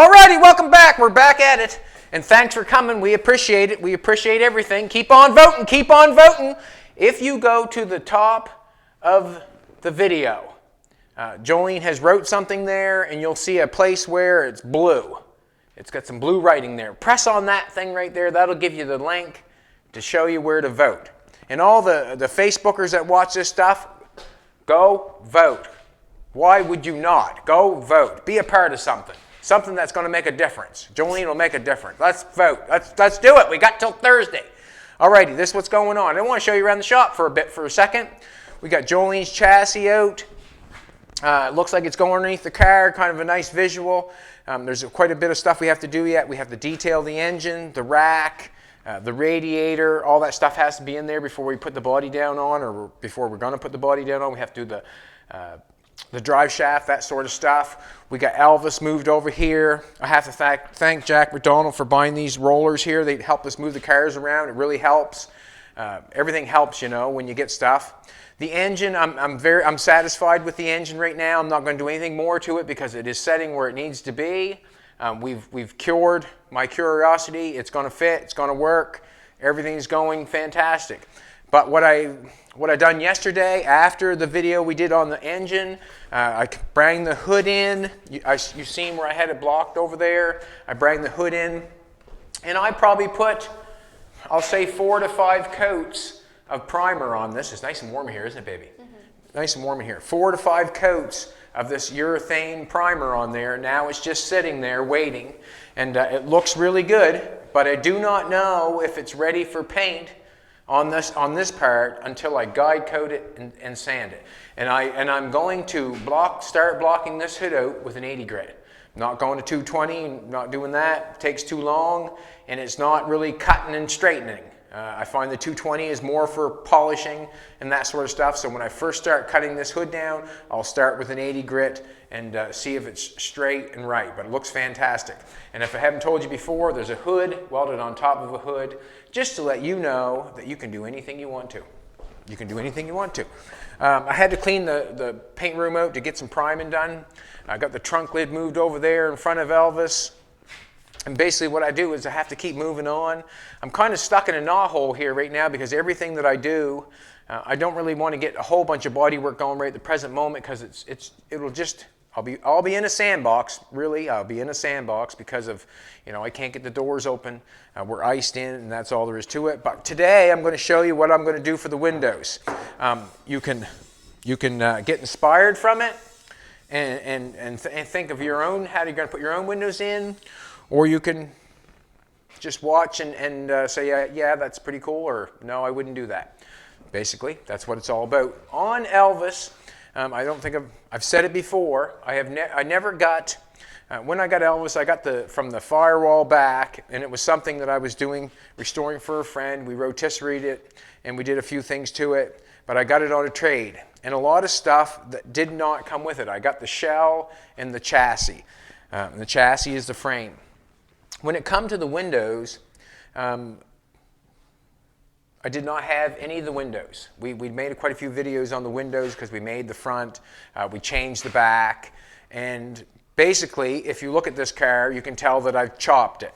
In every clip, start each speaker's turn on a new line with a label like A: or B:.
A: Alrighty, welcome back. We're back at it. And thanks for coming. We appreciate it. We appreciate everything. Keep on voting. Keep on voting. If you go to the top of the video, Jolene has wrote something there, and you'll see a place where it's blue. It's got some blue writing there. Press on that thing right there. That'll give you the link to show you where to vote. And all the Facebookers that watch this stuff, go vote. Why would you not? Go vote. Be a part of something. Something that's going to make a difference. Jolene will make a difference. Let's vote. Let's do it. We got till Thursday. Alrighty, this is what's going on. I want to show you around the shop for a second. We got Jolene's chassis out. It looks like it's going underneath the car. Kind of a nice visual. There's quite a bit of stuff we have to do yet. We have to detail the engine, the rack, the radiator. All that stuff has to be in there before we put the body down on, or before we're going to put the body down on. We have to do the drive shaft, that sort of stuff. We got Elvis moved over here. I have to thank Jack McDonald for buying these rollers here. They help us move the cars around. It really helps. Everything helps, you know, when you get stuff. The engine, I'm satisfied with the engine right now. I'm not going to do anything more to it because it is setting where it needs to be. We've cured my curiosity. It's going to fit. It's going to work. Everything's going fantastic. But what I done yesterday after the video we did on the engine, I bring the hood in. You seen where I had it blocked over there. I bring the hood in, and I probably put, I'll say 4 to 5 coats of primer on this. It's nice and warm in here, isn't it, baby? Mm-hmm. Nice and warm in here. 4 to 5 coats of this urethane primer on there. Now it's just sitting there waiting, and it looks really good, but I do not know if it's ready for paint on this part until I guide coat it and sand it. And I'm going to start blocking this hood out with an 80 grit. I'm not going to 220, not doing that. It takes too long, and it's not really cutting and straightening. I find the 220 is more for polishing and that sort of stuff. So when I first start cutting this hood down, I'll start with an 80 grit and see if it's straight and right. But it looks fantastic. And if I haven't told you before, there's a hood welded on top of a hood, just to let you know that you can do anything you want to. You can do anything you want to. I had to clean the paint room out to get some priming done. I got the trunk lid moved over there in front of Elvis. And basically what I do is I have to keep moving on. I'm kind of stuck in a knothole here right now because everything that I do, I don't really want to get a whole bunch of body work going right at the present moment because I'll be in a sandbox, really. I'll be in a sandbox because of, you know, I can't get the doors open. We're iced in, and that's all there is to it. But today I'm going to show you what I'm going to do for the windows. You can get inspired from it and think of your own, how you're going to put your own windows in. Or you can just watch and say, yeah, that's pretty cool, or no, I wouldn't do that. Basically, that's what it's all about. On Elvis, I don't think I've said it before. I never got, when I got Elvis, I got from the firewall back, and it was something that I was restoring for a friend. We rotisseried it, and we did a few things to it, but I got it on a trade. And a lot of stuff that did not come with it. I got the shell and the chassis. And the chassis is the frame. When it come to the windows, I did not have any of the windows. We made quite a few videos on the windows because we made the front, we changed the back, and basically, if you look at this car, you can tell that I've chopped it.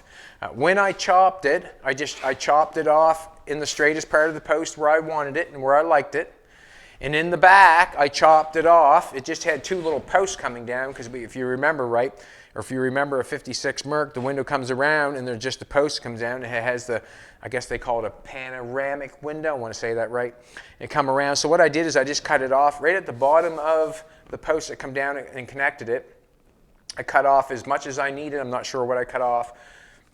A: When I chopped it, I chopped it off in the straightest part of the post where I wanted it and where I liked it. And in the back, I chopped it off. It just had 2 little posts coming down because if you remember right, or if you remember a 56 Merc, the window comes around and there's just a post comes down and it has I guess they call it a panoramic window. I want to say that right. It come around. So what I did is I just cut it off right at the bottom of the post that come down and connected it. I cut off as much as I needed. I'm not sure what I cut off.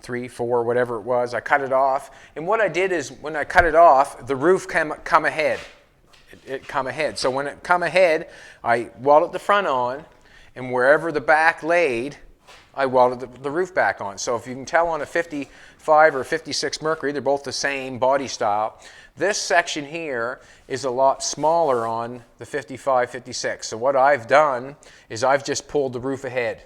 A: 3, 4, whatever it was. I cut it off. And what I did is when I cut it off, the roof come ahead. It come ahead. So when it come ahead, I welded the front on, and wherever the back laid, I welded the roof back on. So if you can tell on a 55 or 56 Mercury, they're both the same body style. This section here is a lot smaller on the 55, 56. So what I've done is I've just pulled the roof ahead.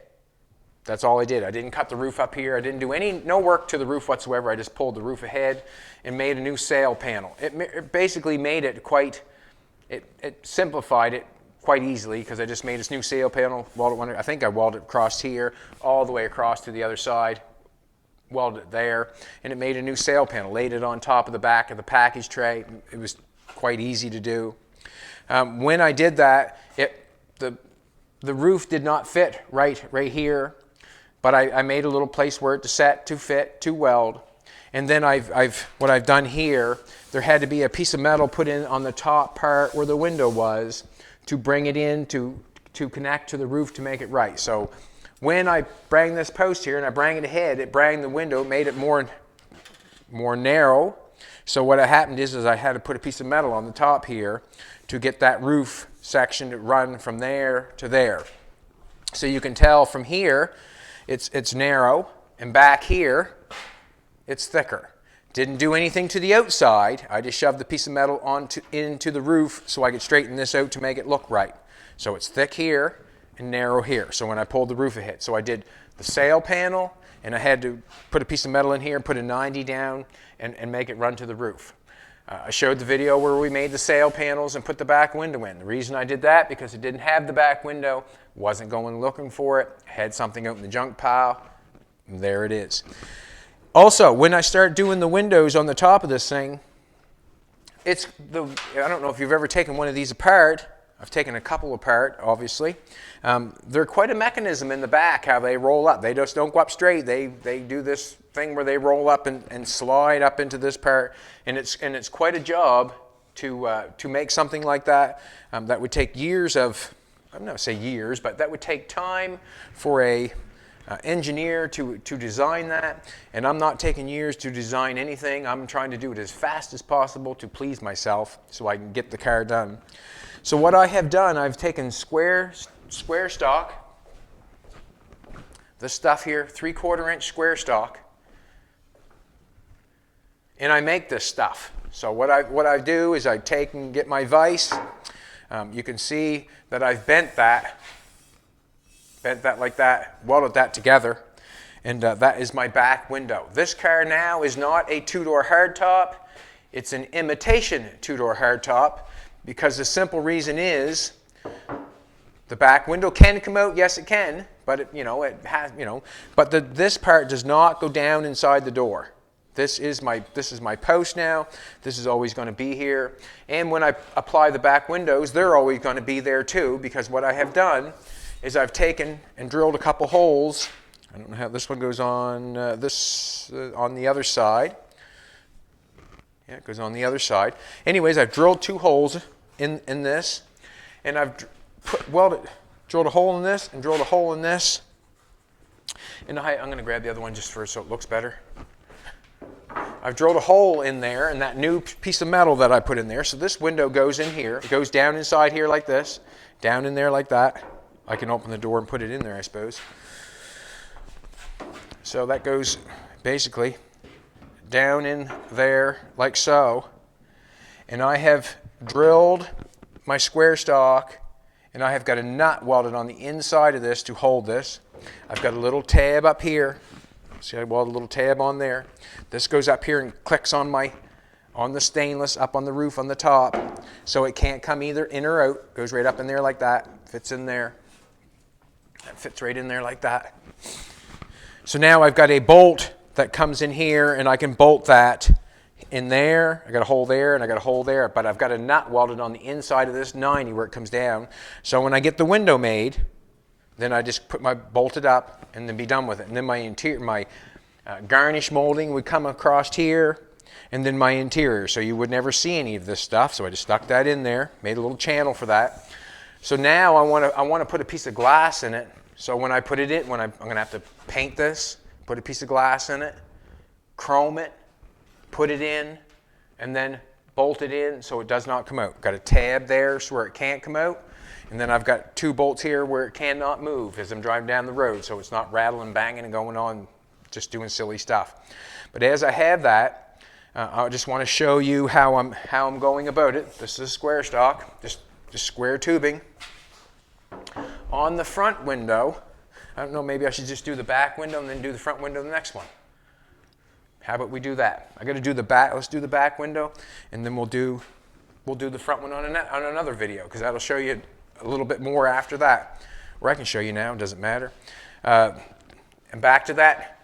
A: That's all I did. I didn't cut the roof up here. I didn't do no work to the roof whatsoever. I just pulled the roof ahead and made a new sail panel. It basically made it it simplified it quite easily because I just made this new sail panel, I think I welded it across here, all the way across to the other side, welded it there, and it made a new sail panel, laid it on top of the back of the package tray. It was quite easy to do. When I did that, the roof did not fit right here, but I made a little place where it to set, to fit, to weld. And then what I've done here, there had to be a piece of metal put in on the top part where the window was to bring it in to connect to the roof to make it right. So when I bring this post here and I bring it ahead, it bring the window, made it more narrow. So what happened is I had to put a piece of metal on the top here to get that roof section to run from there to there. So you can tell from here, it's narrow, and back here, it's thicker. Didn't do anything to the outside. I just shoved the piece of metal into the roof so I could straighten this out to make it look right. So it's thick here and narrow here. So when I pulled the roof ahead. So I did the sail panel, and I had to put a piece of metal in here, put a 90 down, and make it run to the roof. I showed the video where we made the sail panels and put the back window in. The reason I did that, because it didn't have the back window, wasn't going looking for it, had something out in the junk pile, and there it is. Also, when I start doing the windows on the top of this thing, I don't know if you've ever taken one of these apart. I've taken a couple apart, obviously. They're quite a mechanism in the back, how they roll up. They just don't go up straight. They do this thing where they roll up and slide up into this part, and it's quite a job to make something like that. That would take years of, I'm not going to say years, but that would take time for a engineer to design that, and I'm not taking years to design anything. I'm trying to do it as fast as possible to please myself so I can get the car done. So what I have done, I've taken square stock, this stuff here, 3/4 inch square stock, and I make this stuff. So what I do is I take and get my vise. You can see that I've bent that like that, welded that together, and that is my back window. This car now is not a two-door hardtop. It's an imitation two-door hardtop, because the simple reason is the back window can come out. Yes, it can, but this part does not go down inside the door. This is my post now. This is always going to be here. And when I apply the back windows, they're always going to be there too, because what I have done is I've taken and drilled a couple holes. I don't know how this one goes on, on the other side. Yeah, it goes on the other side. Anyways, I've drilled 2 holes in this, and I've drilled a hole in this and drilled a hole in this. And I'm going to grab the other one just so it looks better. I've drilled a hole in there in that new piece of metal that I put in there. So this window goes in here. It goes down inside here like this, down in there like that. I can open the door and put it in there, I suppose. So that goes basically down in there like so. And I have drilled my square stock, and I have got a nut welded on the inside of this to hold this. I've got a little tab up here. See, I welded a little tab on there. This goes up here and clicks on the stainless up on the roof on the top, so it can't come either in or out. Goes right up in there like that. Fits in there. That fits right in there like that. So now I've got a bolt that comes in here, and I can bolt that in there. I got a hole there, and I got a hole there, but I've got a nut welded on the inside of this 90 where it comes down. So when I get the window made, then I just bolt it up and then be done with it. And then my garnish molding would come across here, and then my interior. So you would never see any of this stuff. So I just stuck that in there, made a little channel for that. So now I want to put a piece of glass in it. So when I put it in, I'm going to have to paint this, put a piece of glass in it, chrome it, put it in, and then bolt it in so it does not come out. Got a tab there so where it can't come out. And then I've got 2 bolts here where it cannot move as I'm driving down the road, so it's not rattling, banging, and going on, just doing silly stuff. But as I have that, I just want to show you how I'm going about it. This is square stock, just square tubing. On the front window, I don't know, maybe I should just do the back window and then do the front window the next one. How about we do that? I got to do the back. Let's do the back window, and then we'll do the front one on another video, because that'll show you a little bit more after that. Or I can show you now, it doesn't matter. And back to that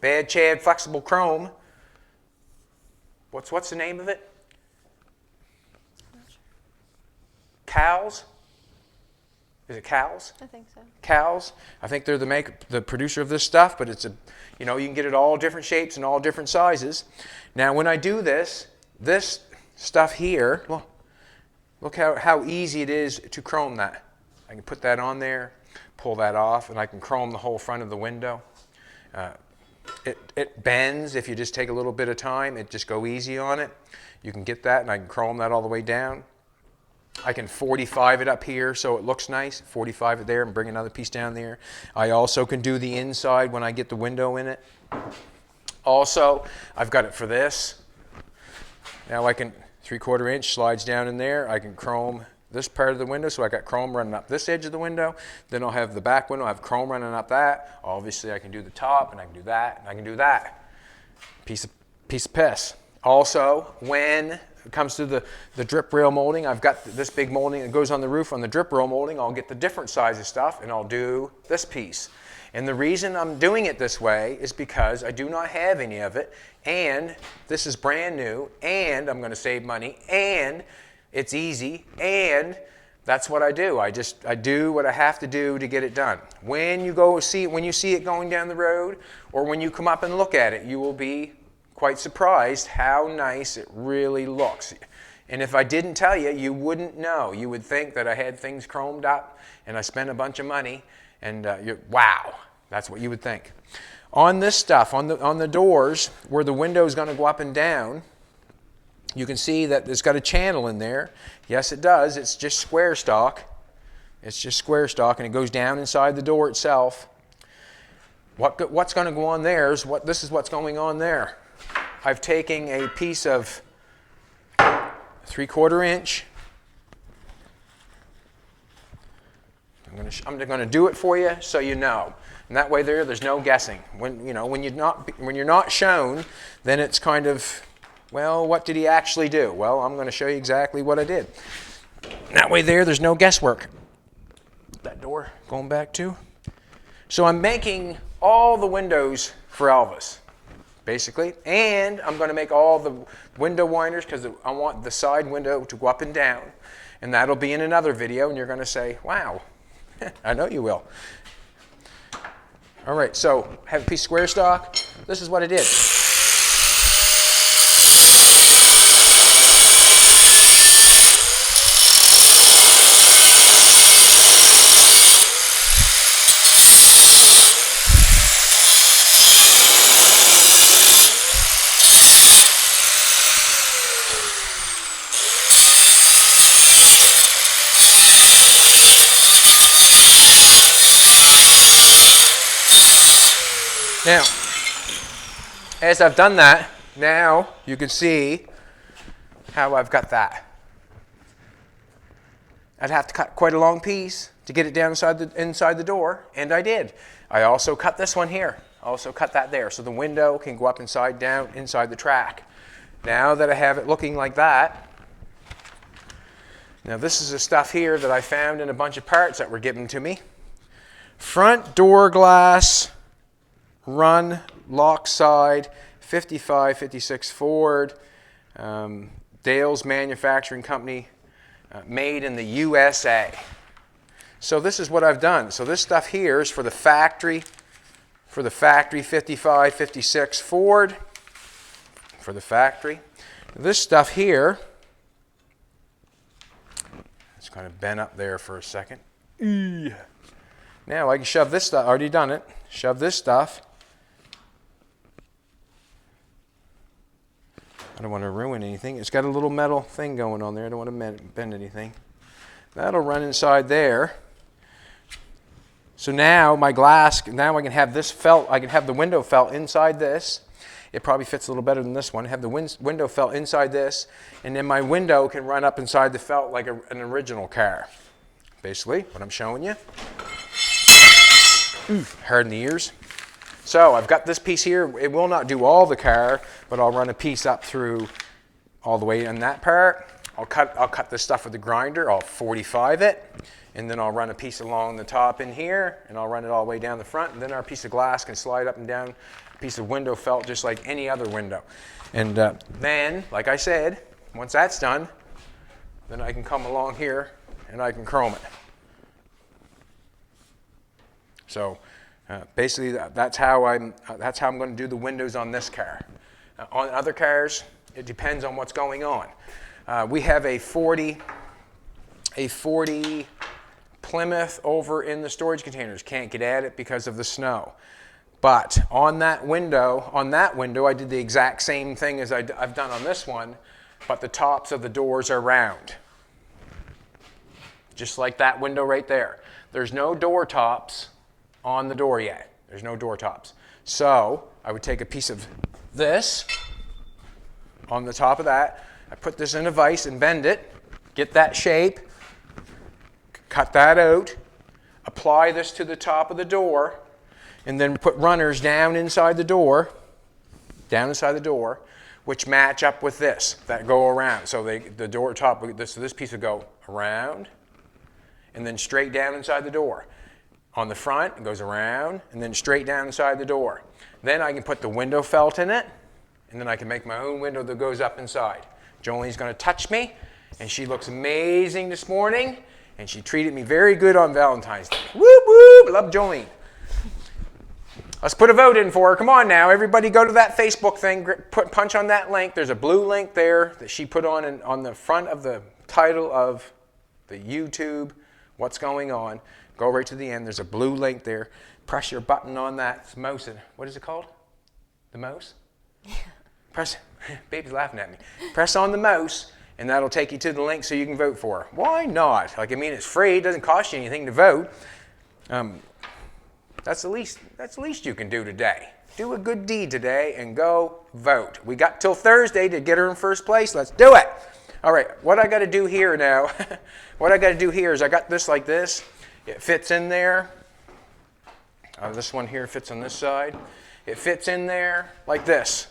A: Bad Chad flexible chrome. What's the name of it? Cows? Is it Cows?
B: I think so.
A: Cows. I think they're the producer of this stuff, but it's a, you know, you can get it all different shapes and all different sizes. Now, when I do this stuff here, well, look how easy it is to chrome that. I can put that on there, pull that off, and I can chrome the whole front of the window. It bends if you just take a little bit of time. It just go easy on it. You can get that, and I can chrome that all the way down. I can 45 it up here so it looks nice, 45 it there and bring another piece down there. I also can do the inside when I get the window in it. Also, I've got it for this. Now I can 3/4 inch slides down in there. I can chrome this part of the window, so I got chrome running up this edge of the window. Then I'll have the back window, I have chrome running up that. Obviously I can do the top, and I can do that, and I can do that. Piece of piss. Also, when it comes to the drip rail molding, I've got this big molding that goes on the roof on the drip rail molding. I'll get the different size of stuff, and I'll do this piece. And the reason I'm doing it this way is because I do not have any of it, and this is brand new, and I'm going to save money, and it's easy, and that's what I do. I do what I have to do to get it done. When you see it going down the road, or when you come up and look at it, you will be quite surprised how nice it really looks. And if I didn't tell you, you wouldn't know. You would think that I had things chromed up and I spent a bunch of money, and wow, that's what you would think. On this stuff, on the doors where the window is going to go up and down, you can see that it's got a channel in there. Yes, it does. It's just square stock. It's just square stock, and it goes down inside the door itself. What's going to go on there is this is what's going on there. I've taken a piece of 3/4 inch. I'm going to do it for you so you know. And that way there's no guessing. When you're not shown, then it's kind of, well, what did he actually do? Well, I'm going to show you exactly what I did. That way there's no guesswork. That door going back too. So I'm making all the windows for Elvis, basically, and I'm going to make all the window winders because I want the side window to go up and down, and that'll be in another video, and you're going to say, wow, I know you will. All right, so have a piece of square stock. This is what I did. Now, as I've done that, now you can see how I've got that. I'd have to cut quite a long piece to get it down inside the door, and I did. I also cut this one here. Also cut that there, so the window can go up down inside the track. Now that I have it looking like that, now this is the stuff here that I found in a bunch of parts that were given to me. Front door glass, run, lock side, 55, 56 Ford, Dale's Manufacturing Company, made in the USA. So this is what I've done. So this stuff here is for the factory 55, 56 Ford, for the factory. This stuff here, it's kind of bent up there for a second. Now I can shove this stuff, already done it, shove this stuff. I don't want to ruin anything. It's got a little metal thing going on there. I don't want to bend anything. That'll run inside there. So now my glass, now I can have this felt, I can have the window felt inside this. It probably fits a little better than this one. Have the window felt inside this, and then my window can run up inside the felt like an original car. Basically, what I'm showing you. Hard in the ears. So I've got this piece here. It will not do all the car, but I'll run a piece up through all the way in that part. I'll cut this stuff with the grinder. I'll 45 it, and then I'll run a piece along the top in here, and I'll run it all the way down the front, and then our piece of glass can slide up and down, a piece of window felt just like any other window. And then, like I said, once that's done, then I can come along here and I can chrome it. So basically, that's how I'm going to do the windows on this car. On other cars, it depends on what's going on. We have a 40 Plymouth over in the storage containers. Can't get at it because of the snow. But on that window, I did the exact same thing as I've done on this one, but the tops of the doors are round. Just like that window right there. There's no door tops on the door yet. There's no door tops. So I would take a piece of this on the top of that. I put this in a vise and bend it, get that shape, cut that out, apply this to the top of the door, and then put runners down inside the door, which match up with this, that go around. So the door top, this piece will go around and then straight down inside the door. On the front, it goes around and then straight down inside the door. Then I can put the window felt in it, and then I can make my own window that goes up inside. Jolene's going to touch me, and she looks amazing this morning, and she treated me very good on Valentine's Day. Whoop, whoop, love Jolene. Let's put a vote in for her. Come on now, everybody go to that Facebook thing, punch on that link. There's a blue link there that she put on the front of the title of the YouTube, What's Going On. Go right to the end. There's a blue link there. Press your button on that. It's mouse. What is it called? The mouse? Yeah. Press. Baby's laughing at me. Press on the mouse, and that'll take you to the link so you can vote for her. Why not? Like, I mean, it's free. It doesn't cost you anything to vote. That's the least you can do today. Do a good deed today and go vote. We got till Thursday to get her in first place. Let's do it. All right. What I got to do here now? What I got to do here is I got this like this. It fits in there. This one here fits on this side. It fits in there like this.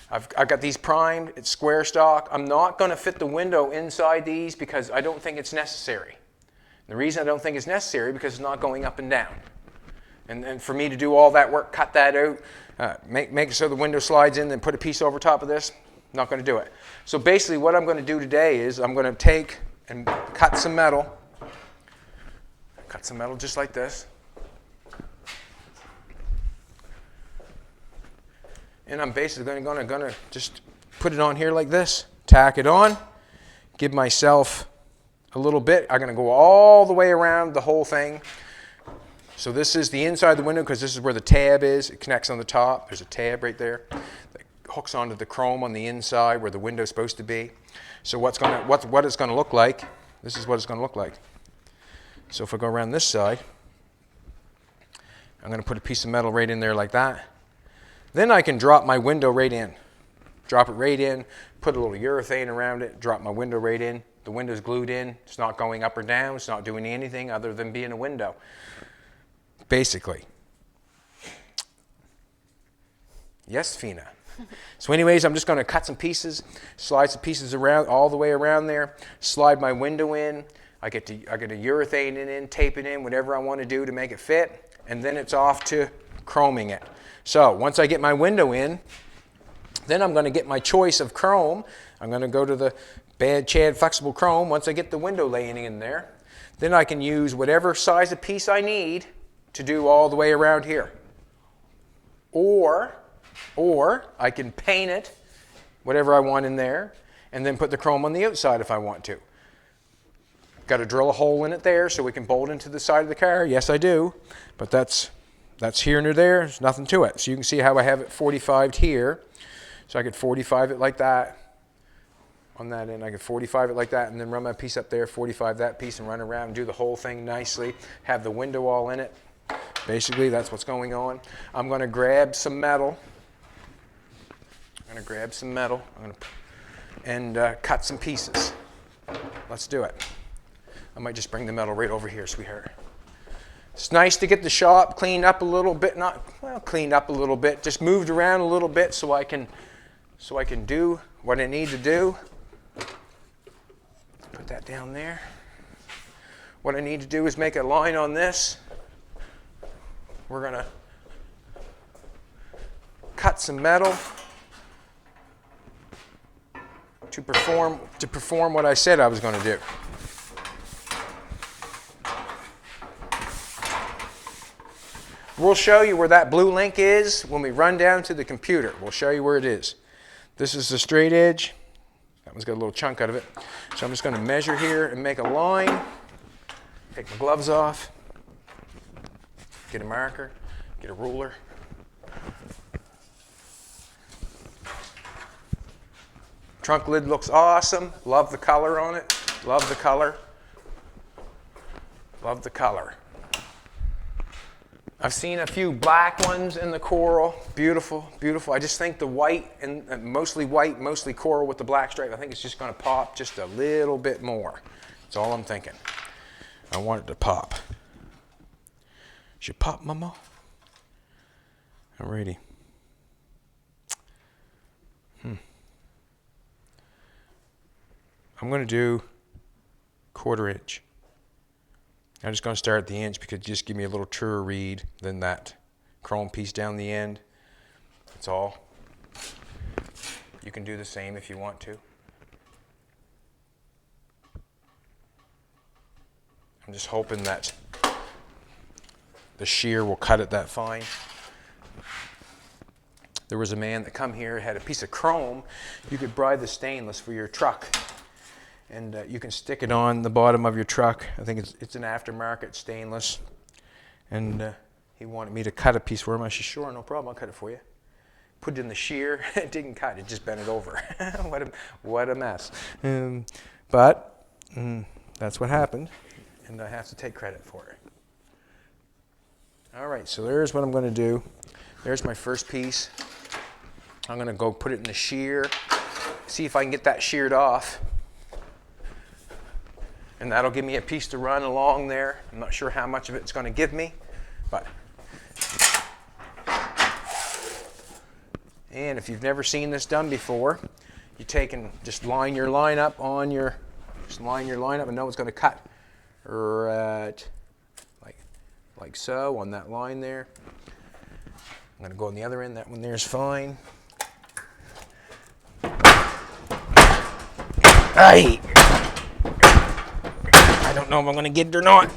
A: I've got these primed. It's square stock. I'm not going to fit the window inside these because I don't think it's necessary. The reason I don't think it's necessary because it's not going up and down. And for me to do all that work, cut that out, make it so the window slides in, then put a piece over top of this, not going to do it. So basically what I'm going to do today is I'm going to take and cut some metal. Cut some metal just like this. And I'm basically going to just put it on here like this, tack it on, give myself a little bit. I'm going to go all the way around the whole thing. So this is the inside of the window because this is where the tab is. It connects on the top. There's a tab right there that hooks onto the chrome on the inside where the window's supposed to be. So what it's going to look like, this is what it's going to look like. So if I go around this side, I'm going to put a piece of metal right in there like that. Then I can drop my window right in. Drop it right in, put a little urethane around it, drop my window right in. The window's glued in. It's not going up or down. It's not doing anything other than being a window, basically. Yes, Fina. So anyways, I'm just going to cut some pieces, slide some pieces around, all the way around there, slide my window in. I get a urethane in, tape it in, whatever I want to do to make it fit, and then it's off to chroming it. So once I get my window in, then I'm going to get my choice of chrome. I'm going to go to the Bad Chad Flexible Chrome. Once I get the window laying in there, then I can use whatever size of piece I need to do all the way around here. Or I can paint it, whatever I want in there, and then put the chrome on the outside if I want to. Got to drill a hole in it there so we can bolt into the side of the car. Yes, I do, but that's here and there. There's nothing to it. So you can see how I have it 45'd here. So I could 45 it like that on that end. I could 45 it like that and then run my piece up there, 45 that piece, and run around and do the whole thing nicely. Have the window all in it. Basically, that's what's going on. I'm going to grab some metal. And cut some pieces. Let's do it. I might just bring the metal right over here, sweetheart. It's nice to get the shop cleaned up a little bit. Cleaned up a little bit. Just moved around a little bit so I can do what I need to do. Put that down there. What I need to do is make a line on this. We're going to cut some metal to perform what I said I was going to do. We'll show you where that blue link is when we run down to the computer. We'll show you where it is. This is the straight edge. That one's got a little chunk out of it. So I'm just going to measure here and make a line. Take my gloves off. Get a marker. Get a ruler. Trunk lid looks awesome. Love the color on it. Love the color. Love the color. I've seen a few black ones in the coral. Beautiful, beautiful. I just think the white, and mostly coral with the black stripe, I think it's just going to pop just a little bit more. That's all I'm thinking. I want it to pop. Should pop, Mama? Alrighty. I'm going to do 1/4 inch. I'm just going to start at the inch because it just give me a little truer read than that chrome piece down the end. That's all. You can do the same if you want to. I'm just hoping that the shear will cut it that fine. There was a man that come here, had a piece of chrome. You could buy the stainless for your truck. And you can stick it on the bottom of your truck. I think it's an aftermarket stainless. And he wanted me to cut a piece for him. I said, sure, no problem, I'll cut it for you. Put it in the shear. It didn't cut, it just bent it over. What a mess. But that's what happened. And I have to take credit for it. All right, so there's what I'm going to do. There's my first piece. I'm going to go put it in the shear. See if I can get that sheared off. And that'll give me a piece to run along there. I'm not sure how much of it's going to give me, but. And if you've never seen this done before, you take and just line your line up on your, and know it's going to cut right like so on that line there. I'm going to go on the other end. That one there is fine. Aye. I don't know if I'm going to get it or not.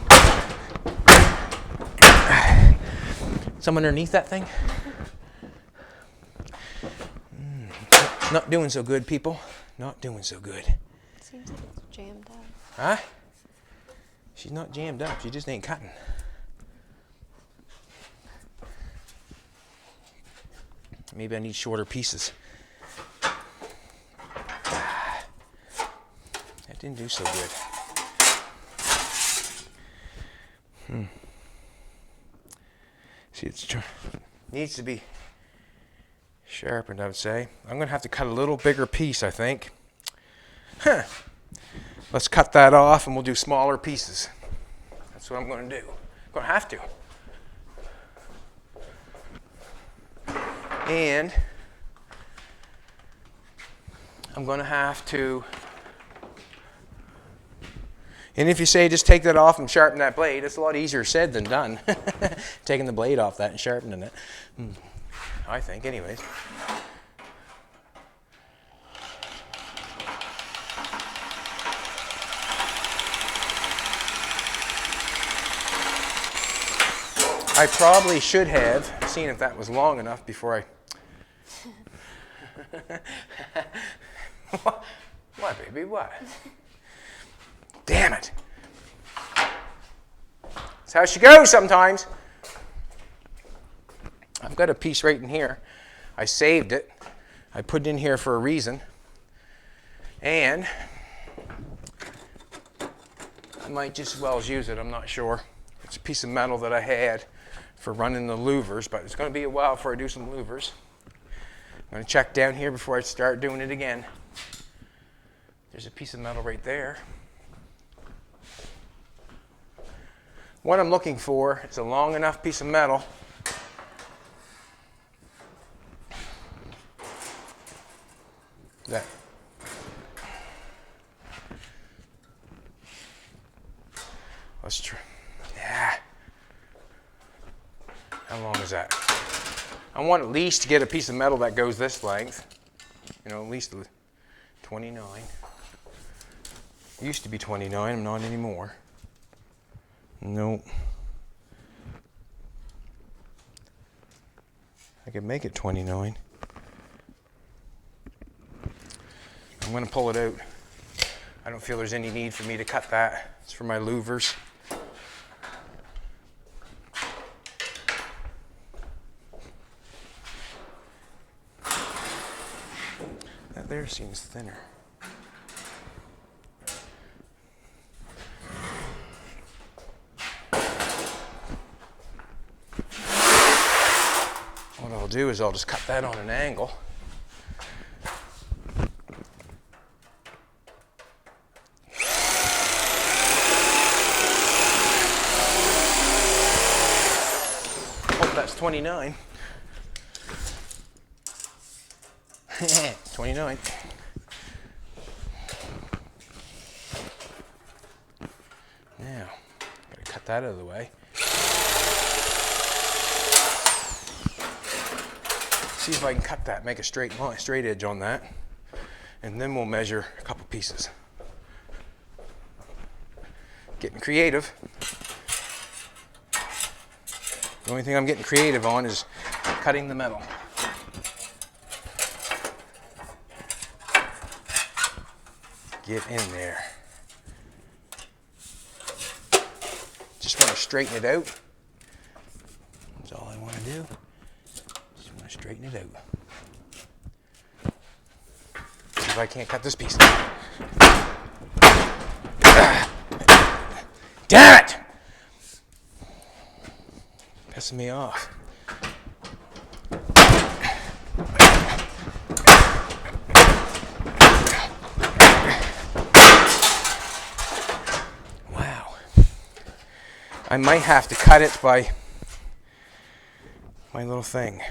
A: Some underneath that thing? Not doing so good, people. Not doing so good.
B: It seems like it's jammed up.
A: Huh? She's not jammed up. She just ain't cutting. Maybe I need shorter pieces. That didn't do so good. See, it needs to be sharpened, I would say. I'm going to have to cut a little bigger piece, I think. Let's cut that off and we'll do smaller pieces. That's what I'm going to do. I'm going to have to. And I'm going to have to. And if you say just take that off and sharpen that blade, it's a lot easier said than done. Taking the blade off that and sharpening it. I think, anyways. I probably should have seen if that was long enough before I. What, baby? What? Damn it. That's how she goes sometimes. I've got a piece right in here. I saved it. I put it in here for a reason. And I might just as well as use it, I'm not sure. It's a piece of metal that I had for running the louvers, but it's going to be a while before I do some louvers. I'm going to check down here before I start doing it again. There's a piece of metal right there. What I'm looking for is a long enough piece of metal that Let's try. Yeah. How long is that? I want at least to get a piece of metal that goes this length. You know, at least 29. Used to be 29, I'm not anymore. Nope. I could make it 29. I'm going to pull it out. I don't feel there's any need for me to cut that. It's for my louvers. That there seems thinner. What I'll do is I'll just cut that on an angle. Hope that's 29. 29. Now, gotta cut that out of the way. See if I can cut that, make a straight line, straight edge on that, and then we'll measure a couple pieces. Getting creative. The only thing I'm getting creative on is cutting the metal. Get in there. Just want to straighten it out. That's all I want to do. Just want to straighten it out. See if I can't cut this piece. Damn it! Pissing me off. I might have to cut it by my little thing.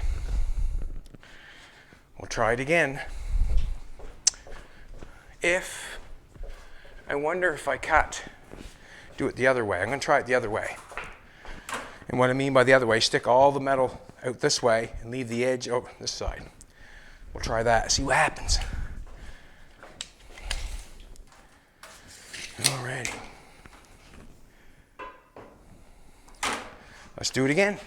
A: We'll try it again. I wonder if I do it the other way. I'm going to try it the other way. And what I mean by the other way, stick all the metal out this way and leave the edge over this side. We'll try that, see what happens. Alrighty. Let's do it again.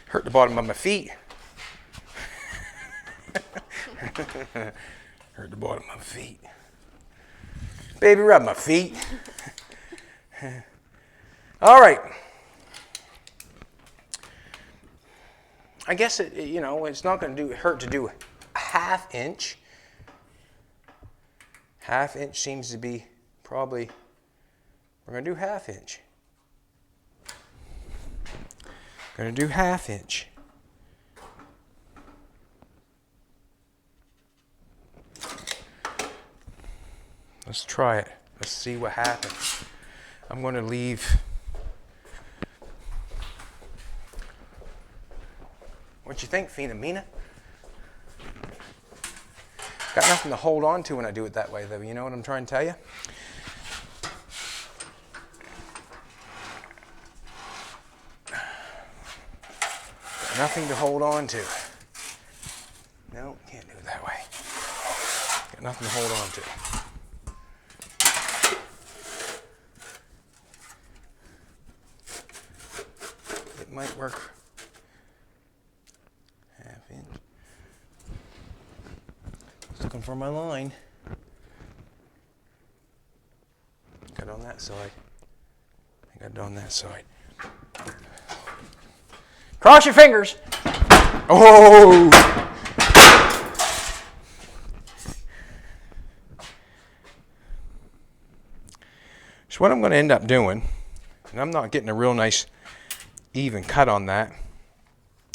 A: Hurt the bottom of my feet. Hurt the bottom of my feet. Baby, rub my feet. All right. I guess it's not going to hurt to do a ½ inch. ½ inch seems to be probably, we're going to do ½ inch. Going to do ½ inch. Let's try it. Let's see what happens. I'm going to leave. What you think, Mina? Got nothing to hold on to when I do it that way, though. You know what I'm trying to tell you? Got nothing to hold on to. No, can't do it that way. Got nothing to hold on to. It might work. ½ inch. Just looking for my line. Got it on that side. I got it on that side. Cross your fingers. Oh! So what I'm going to end up doing, and I'm not getting a real nice even cut on that.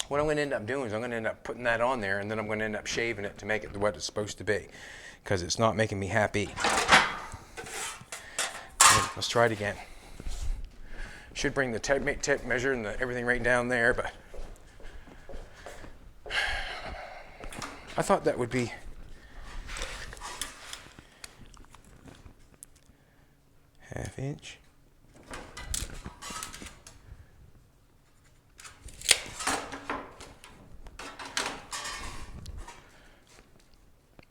A: What I'm going to end up doing is I'm going to end up putting that on there, and then I'm going to end up shaving it to make it what it's supposed to be, because it's not making me happy. Let's try it again. Should bring the tape measure and everything right down there, but I thought that would be ½ inch.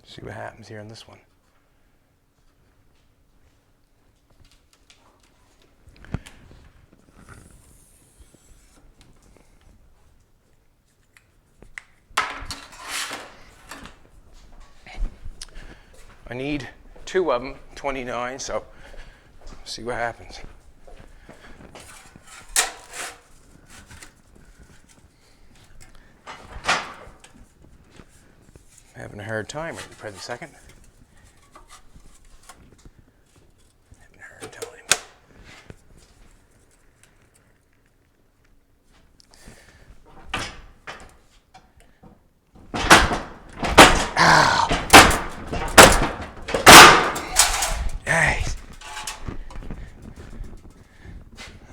A: See what happens here on this one. I need 2 of them, 29, so see what happens. I'm having a hard time right at the present second. Having a hard time.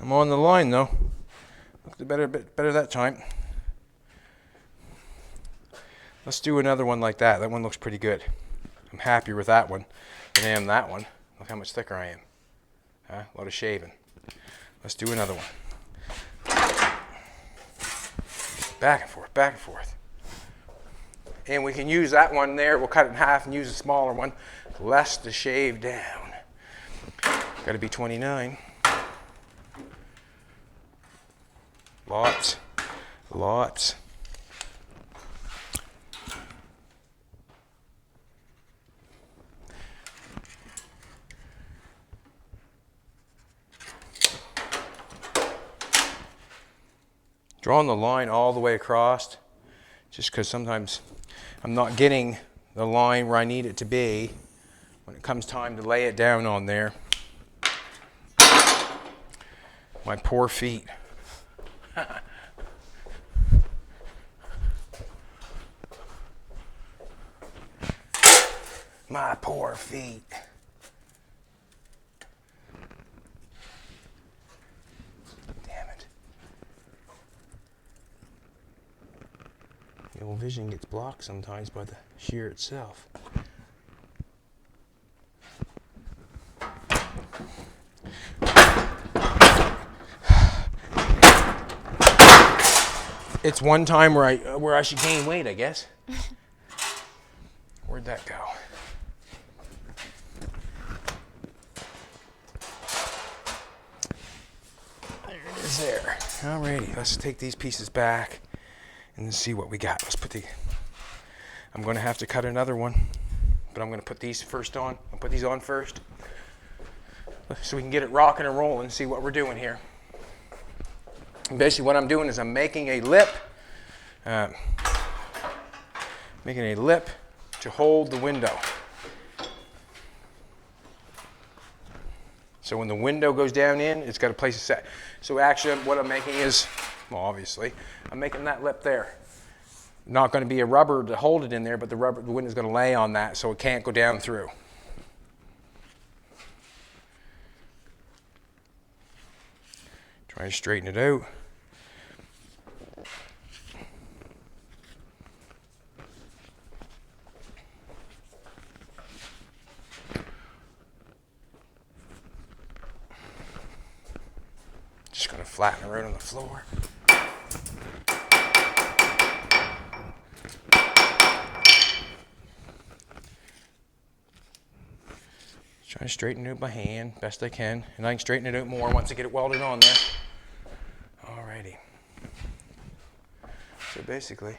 A: I'm on the line though. Looked a bit better that time. Let's do another one like that. That one looks pretty good. I'm happier with that one than I am that one. Look how much thicker I am. Huh? A lot of shaving. Let's do another one. Back and forth, back and forth. And we can use that one there. We'll cut it in half and use a smaller one. Less to shave down. Got to be 29. Lots. Lots. Drawing the line all the way across, just because sometimes I'm not getting the line where I need it to be when it comes time to lay it down on there. My poor feet. My poor feet. Damn it. The old vision gets blocked sometimes by the shear itself. It's one time where I should gain weight, I guess. Where'd that go? There it is there. Alrighty, let's take these pieces back and see what we got. I'm going to have to cut another one, but I'm going to put these first on. I'll put these on first so we can get it rocking and rolling and see what we're doing here. And basically what I'm doing is I'm making a lip to hold the window. So when the window goes down in, it's got a place to set. So actually what I'm making is, well obviously, I'm making that lip there. Not going to be a rubber to hold it in there, but the window's going to lay on that so it can't go down through. Try to straighten it out. Just going to flatten it right on the floor. Try to straighten it out by hand best I can, and I can straighten it out more once I get it welded on there. Alrighty. So basically,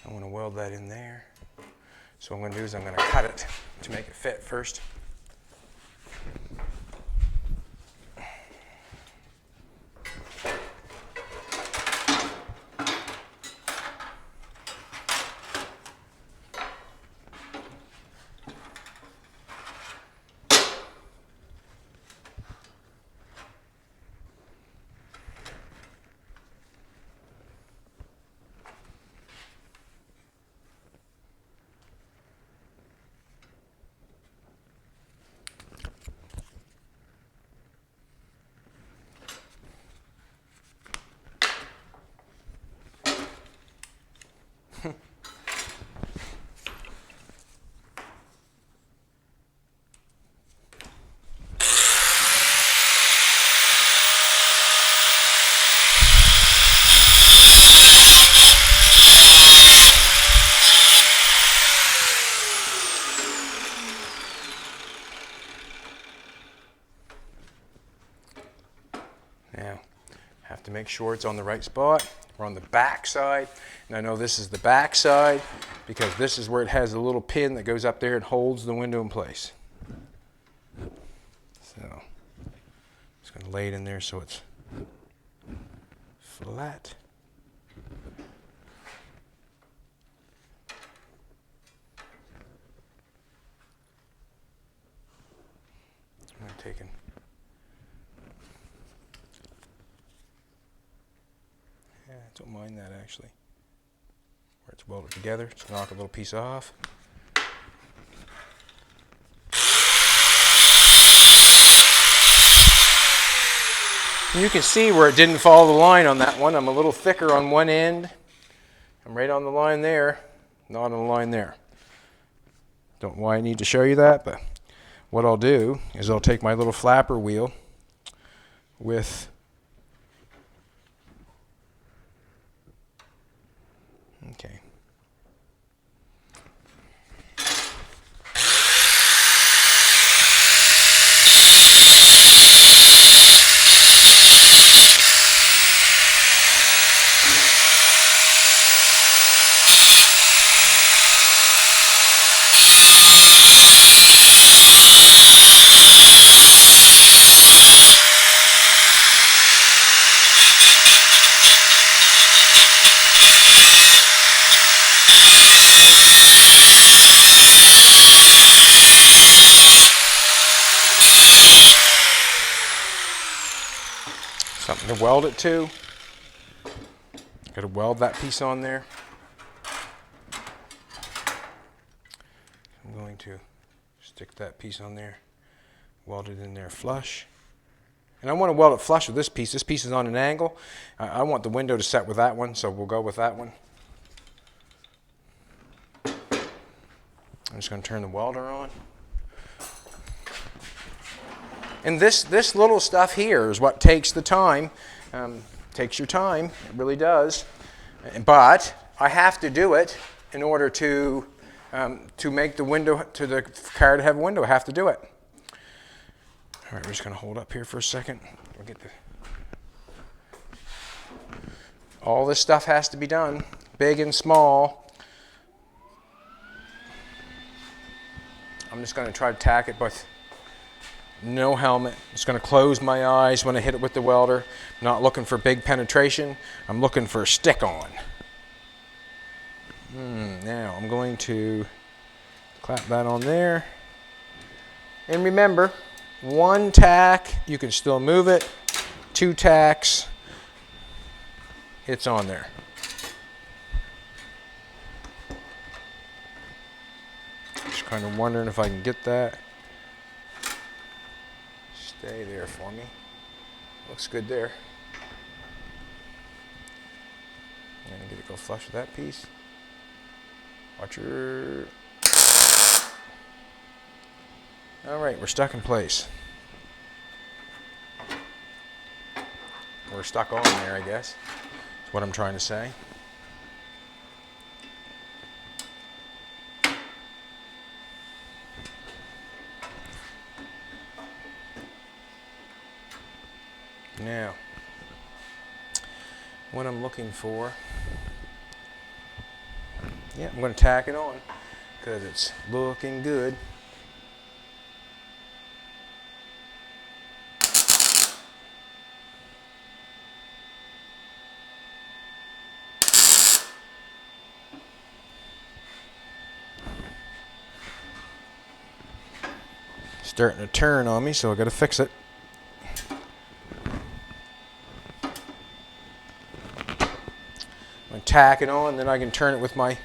A: I want to weld that in there. So what I'm going to do is I'm going to cut it to make it fit first. to make sure it's on the right spot. We're on the back side, and I know this is the back side because this is where it has a little pin that goes up there and holds the window in place. So I'm just going to lay it in there so it's flat. I'm taking I don't mind that actually. Where it's welded together, just knock a little piece off. And you can see where it didn't follow the line on that one. I'm a little thicker on one end. I'm right on the line there, not on the line there. Don't know why I need to show you that, but what I'll do is I'll take my little flapper wheel with okay. Something to weld it to. Got to weld that piece on there. I'm going to stick that piece on there, weld it in there flush. And I want to weld it flush with this piece. This piece is on an angle. I want the window to set with that one, so we'll go with that one. I'm just going to turn the welder on. And this little stuff here is what takes the time. Takes your time, it really does. But I have to do it in order to make the window, to the car to have a window. I have to do it. All right, we're just going to hold up here for a second. We'll get all this stuff has to be done, big and small. I'm just going to try to tack it with no helmet. Just going to close my eyes when I hit it with the welder. I'm not looking for big penetration. I'm looking for stick on. Now I'm going to clap that on there. And remember, one tack, you can still move it. Two tacks, it's on there. Just kind of wondering if I can get that. Stay there for me. Looks good there. I'm going to get it go flush with that piece. Watch your... All right, we're stuck in place. We're stuck on there, I guess. That's what I'm trying to say. Now, what I'm looking for, yeah, I'm going to tack it on because it's looking good. Starting to turn on me, so I got to fix it. Tack it on, then I can turn it with my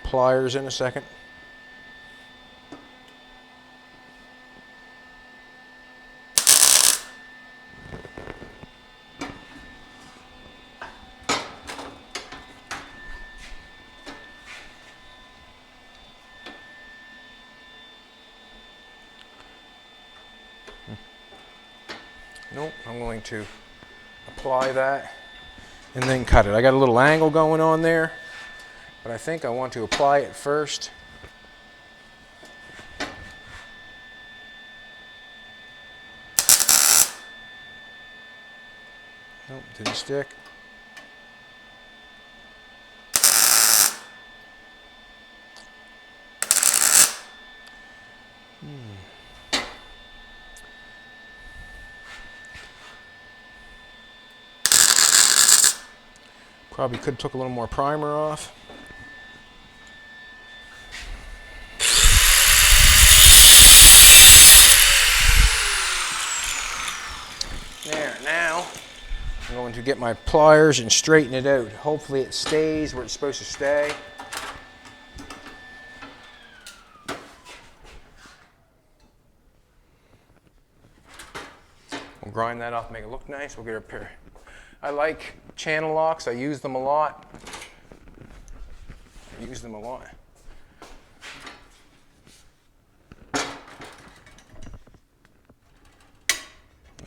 A: pliers in a second. Nope, I'm going to apply that and then cut it. I got a little angle going on there, but I think I want to apply it first. Nope, didn't stick. Probably could have took a little more primer off. There, now I'm going to get my pliers and straighten it out. Hopefully it stays where it's supposed to stay. We'll grind that off, make it look nice. We'll get a pair. I like channel locks. I use them a lot.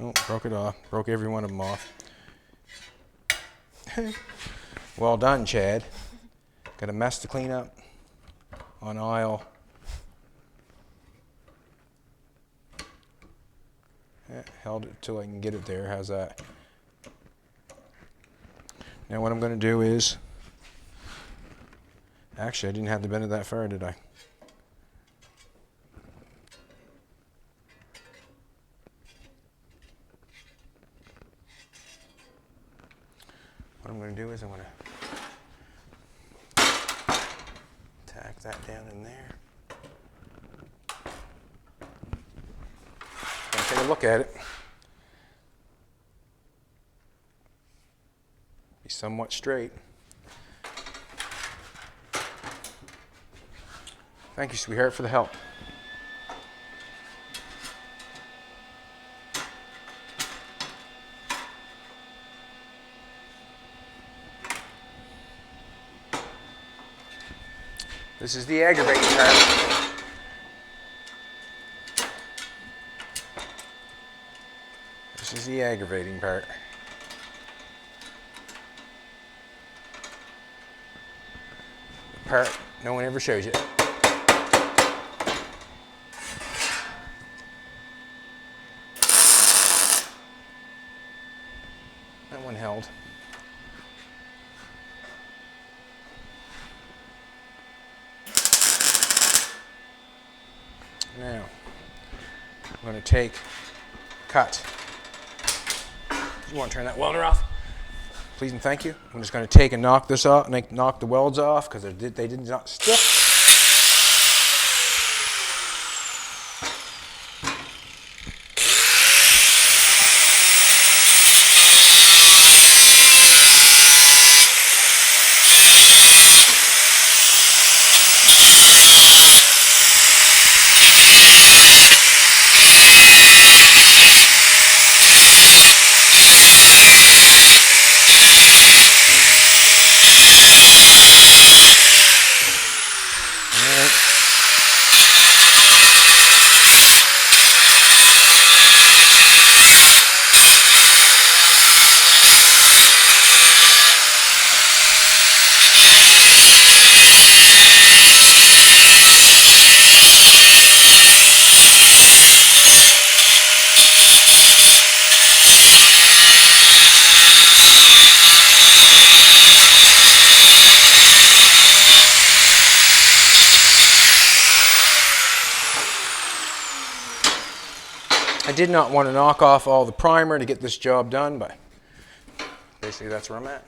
A: Oh, broke it off. Broke every one of them off. Well done, Chad. Got a mess to clean up on aisle. Yeah, held it till I can get it there. How's that? Now what I'm going to do is, actually I didn't have to bend it that far, did I? What I'm going to do is I'm going to tack that down in there. Going to take a look at it. Be somewhat straight. Thank you, sweetheart, for the help. This is the aggravating part. This is the aggravating part. The part no one ever shows you. That one held. Now, I'm going to take, cut. You want to turn that welder off? Please and thank you. I'm just going to take and knock this off, and knock the welds off because they did not stick. I did not want to knock off all the primer to get this job done, but basically that's where I'm at.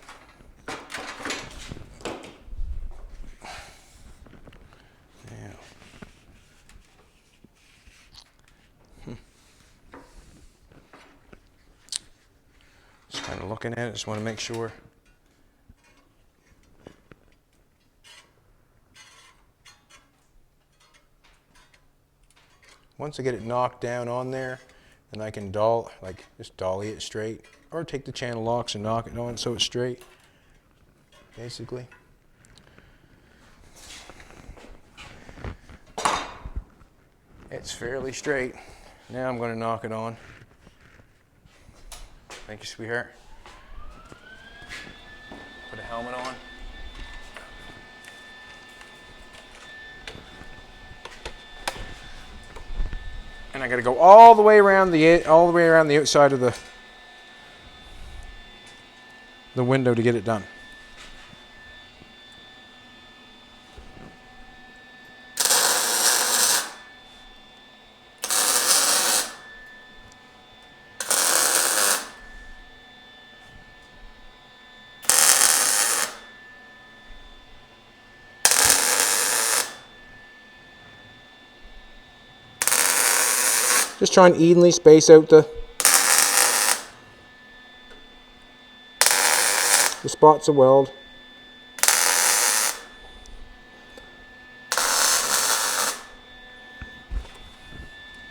A: Just kind of looking at it, just want to make sure. Once I get it knocked down on there, then I can just dolly it straight, or take the channel locks and knock it on so it's straight, basically. It's fairly straight. Now I'm going to knock it on. Thank you, sweetheart. Put a helmet on. And I got to go all the way around the outside of the the window to get it done. Just try and evenly space out the spots of weld.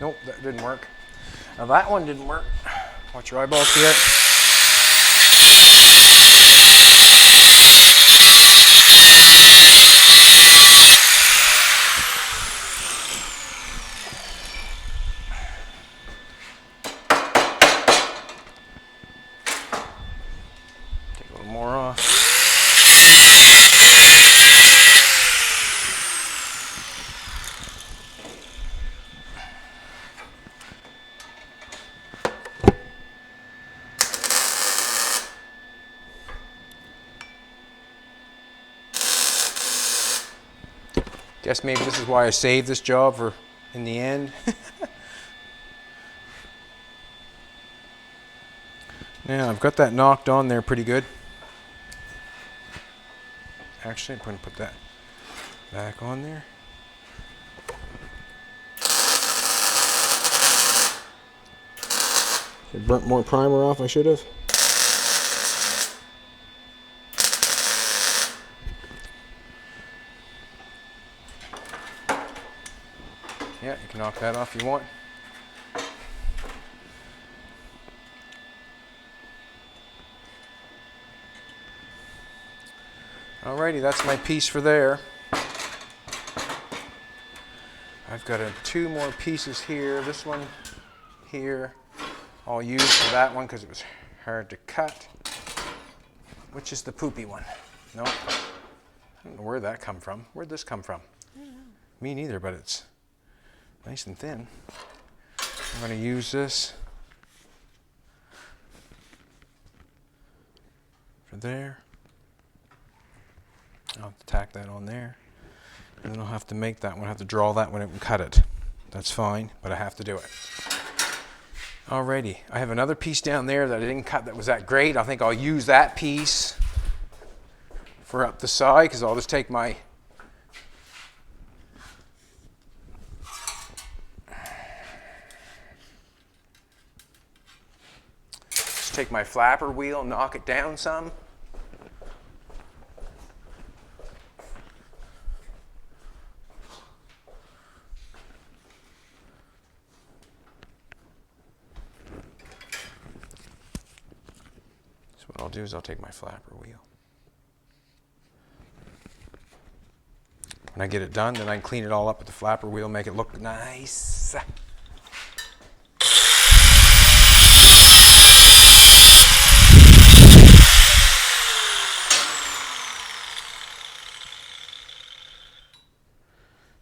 A: Nope, that didn't work. Now that one didn't work. Watch your eyeballs here. Take a little more off. Guess maybe this is why I saved this job for in the end. Now I've got that knocked on there pretty good. Actually, I'm going to put that back on there. I burnt more primer off, I should have. Yeah, you can knock that off if you want. Alrighty, that's my piece for there. I've got two more pieces here. This one here I'll use for that one because it was hard to cut. Which is the poopy one? No, I don't know where that come from. Where'd this come from?
B: I don't know.
A: Me neither, but it's nice and thin. I'm going to use this for there. I'll have to tack that on there. And then I'll have to make that one. I'll have to draw that one out and cut it. That's fine, but I have to do it. Alrighty, I have another piece down there that I didn't cut that was that great. I think I'll use that piece for up the side because I'll just take my flapper wheel, knock it down some. So what I'll do is I'll take my flapper wheel. When I get it done, then I can clean it all up with the flapper wheel, make it look nice.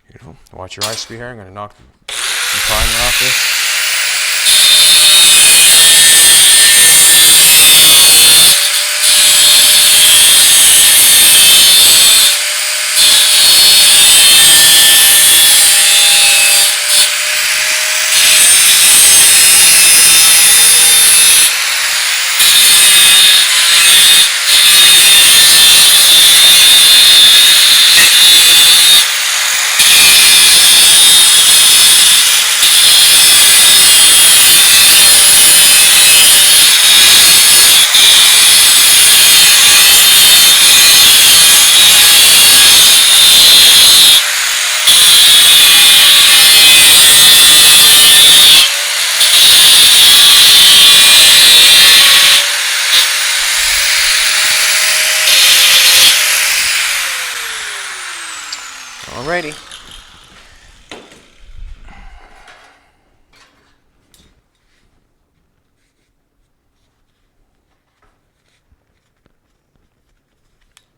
A: Beautiful. Watch your ice here. I'm going to knock the primer off this. Alrighty.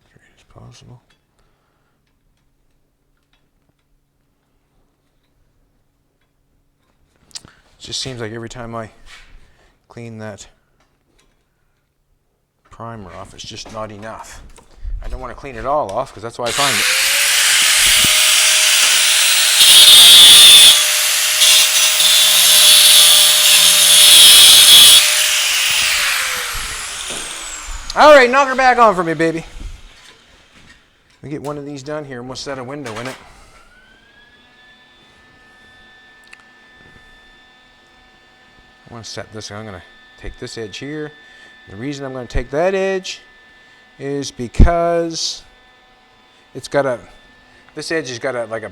A: Straight as possible. It just seems like every time I clean that primer off. It's just not enough. I don't want to clean it all off because that's why I find it. All right, knock her back on for me, baby. We get one of these done here and we'll set a window in it. I want to set this. I'm going to take this edge here. The reason I'm going to take that edge is because it's got a, this edge has got a, like a,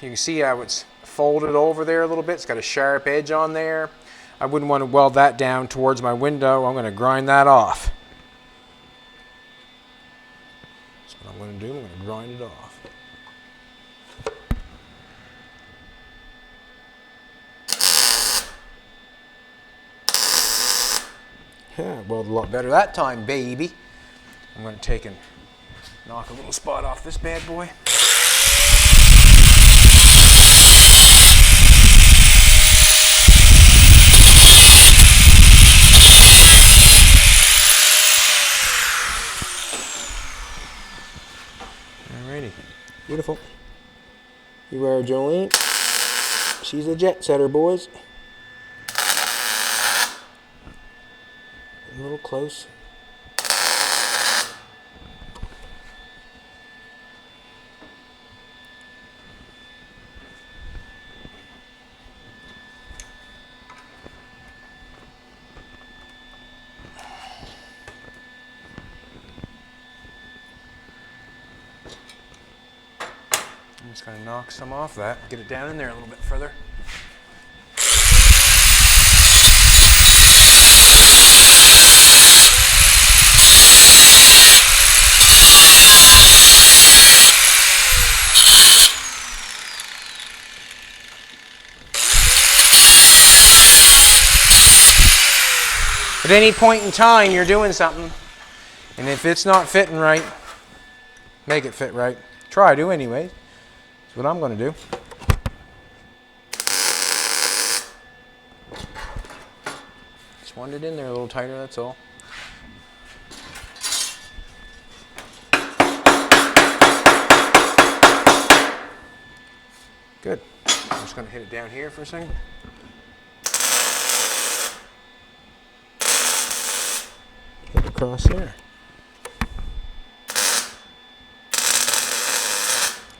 A: you can see how it's folded over there a little bit. It's got a sharp edge on there. I wouldn't want to weld that down towards my window. I'm going to grind that off. That's what I'm going to do. I'm going to grind it off. Yeah, welded a lot better that time, baby. I'm going to take and knock a little spot off this bad boy. Alrighty, beautiful. You are Jolene. She's a jet setter, boys. A little close. I'm just going to knock some off that, get it down in there a little bit further. At any point in time, you're doing something, and if it's not fitting right, make it fit right. Try to, anyways. That's what I'm going to do. Just wanted it in there a little tighter, that's all. Good. I'm just going to hit it down here for a second. Hit across there.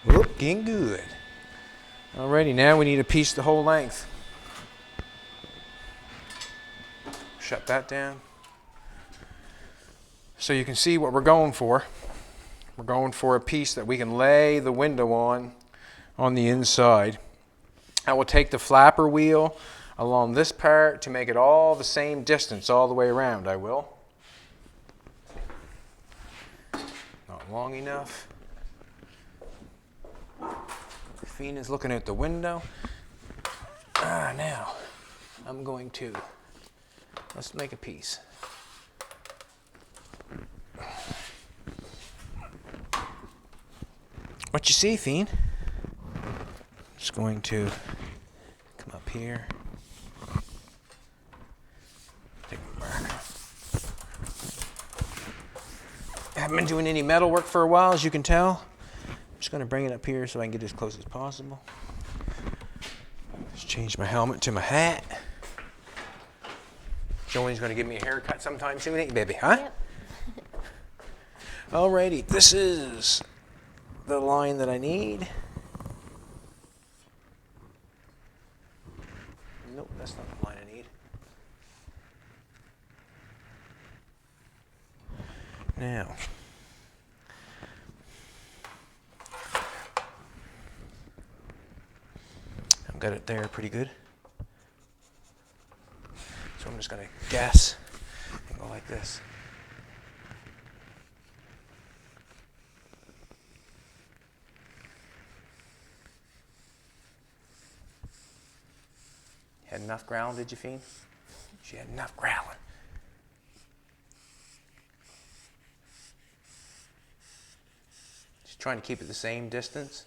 A: Looking good. Alrighty, now we need to piece the whole length. Shut that down. So you can see what we're going for. We're going for a piece that we can lay the window on the inside. I will take the flapper wheel along this part to make it all the same distance all the way around. I will. Not long enough. Fina's looking at the window. Now I'm going to, let's make a piece. What you see, Fien? Just going to come up here. Take my marker. I haven't been doing any metal work for a while, as you can tell. I'm just going to bring it up here so I can get as close as possible. Just change my helmet to my hat. Jolene's going to give me a haircut sometime soon, ain't you, baby? Huh?
B: Yep.
A: Alrighty, this is the line that I need. Nope, that's not the line I need. Now, I've got it there pretty good. So I'm just going to guess and go like this. Had enough ground, did you, Fien? She had enough growling. Just trying to keep it the same distance.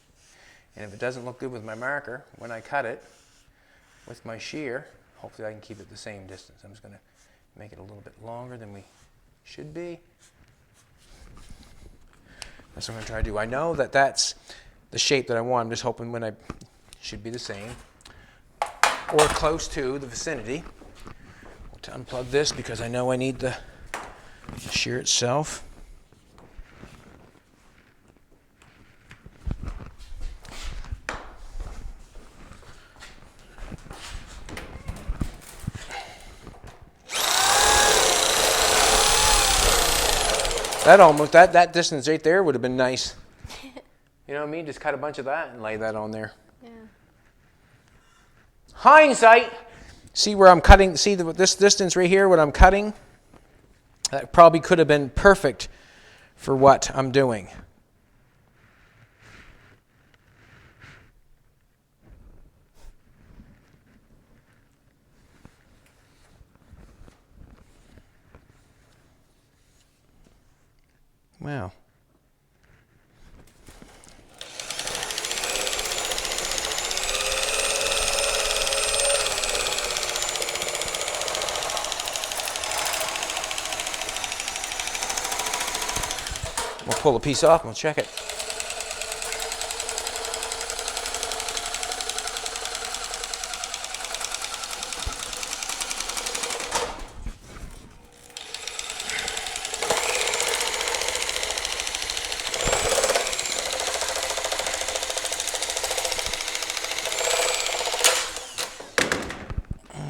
A: And if it doesn't look good with my marker, when I cut it with my shear, hopefully I can keep it the same distance. I'm just going to make it a little bit longer than we Should be. That's what I'm going to try to do. I know that that's the shape that I want. I'm just hoping when I should be the same or close to the vicinity. To unplug this because I know I need the shear itself. That almost, that distance right there would have been nice. You know what I mean? Just cut a bunch of that and lay that on there.
B: Yeah.
A: Hindsight. See where I'm cutting, see this distance right here, what I'm cutting? That probably could have been perfect for what I'm doing. Wow. We'll pull a piece off and we'll check it.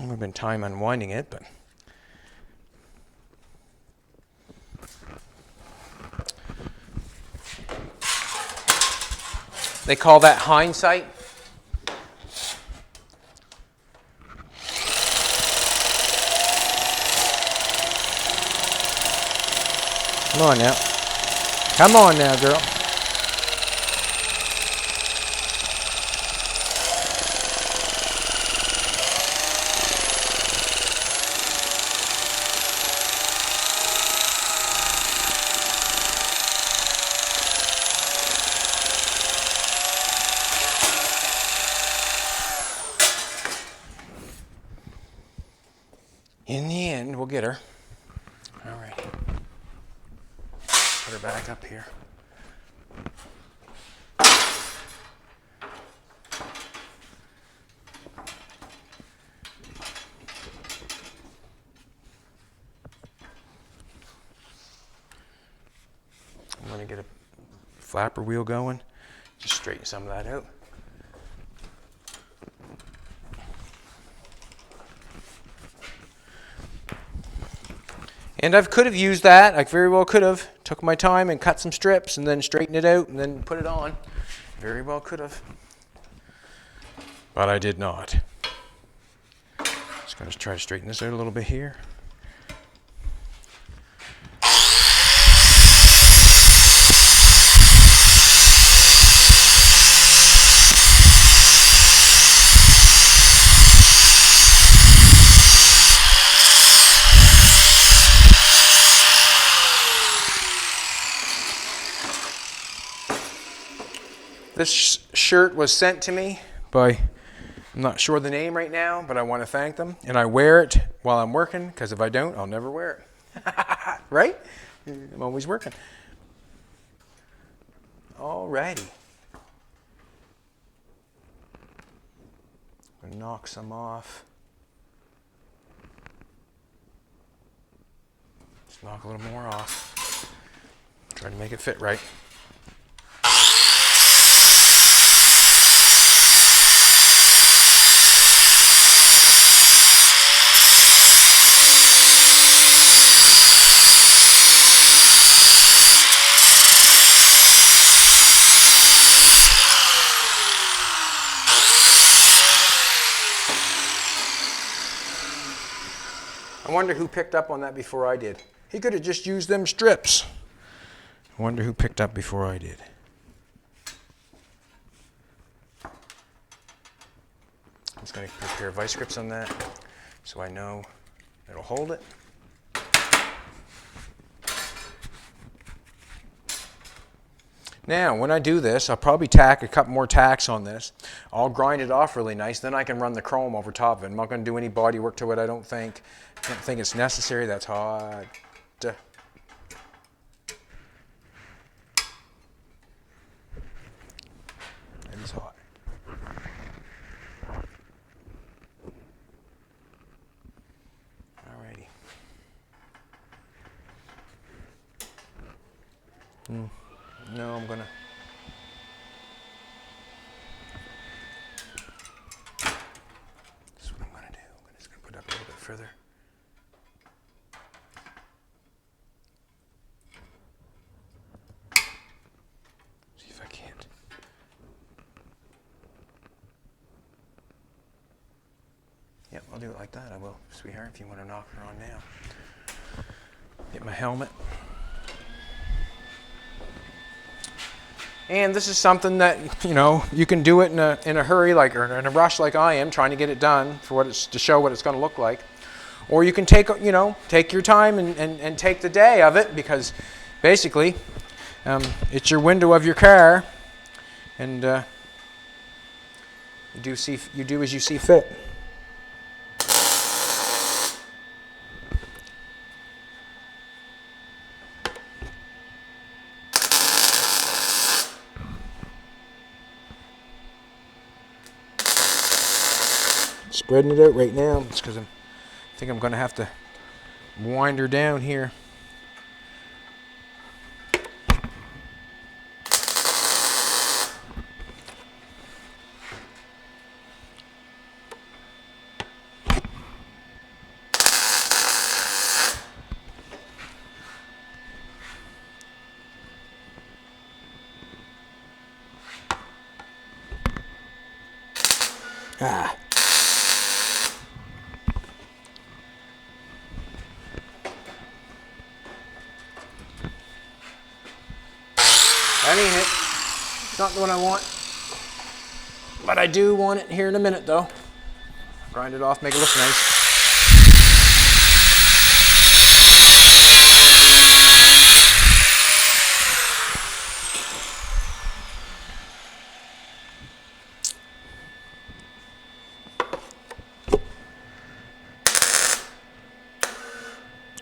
A: Would have been time unwinding it, but they call that hindsight. Come on now. Come on now, girl. In the end, we'll get her. All right. Put her back up here. I'm going to get a flapper wheel going. Just straighten some of that out. And I could have used that, I very well could have. Took my time and cut some strips and then straightened it out and then put it on. Very well could have. But I did not. Just going to try to straighten this out a little bit here. This shirt was sent to me by, I'm not sure the name right now, but I want to thank them. And I wear it while I'm working, because if I don't, I'll never wear it. Right? I'm always working. Alrighty. I'm going to knock some off. Just knock a little more off. Try to make it fit right. I wonder who picked up on that before I did. He could have just used them strips. I wonder who picked up before I did. I'm just going to put a pair of vice grips on that so I know it'll hold it. Now, when I do this, I'll probably tack a couple more tacks on this. I'll grind it off really nice, then I can run the chrome over top of it. I'm not going to do any body work to it, I don't think. I don't think it's necessary. That's hot. No, I'm gonna. This is what I'm gonna do. I'm just gonna put it up a little bit further. See if I can't. Yep, I'll do it like that. I will, sweetheart, if you want to knock her on now. Get my helmet. And this is something that, you know, you can do it in a hurry, like, or in a rush like I am, trying to get it done for what it's, to show what it's going to look like. Or you can take, you know, take your time and take the day of it, because basically it's your window of your car, and you do as you see fit. Spreading it out right now. It's because I think I'm going to have to wind her down here. Ah. That ain't it. It's not the one I want. But I do want it here in a minute, though. Grind it off, make it look nice.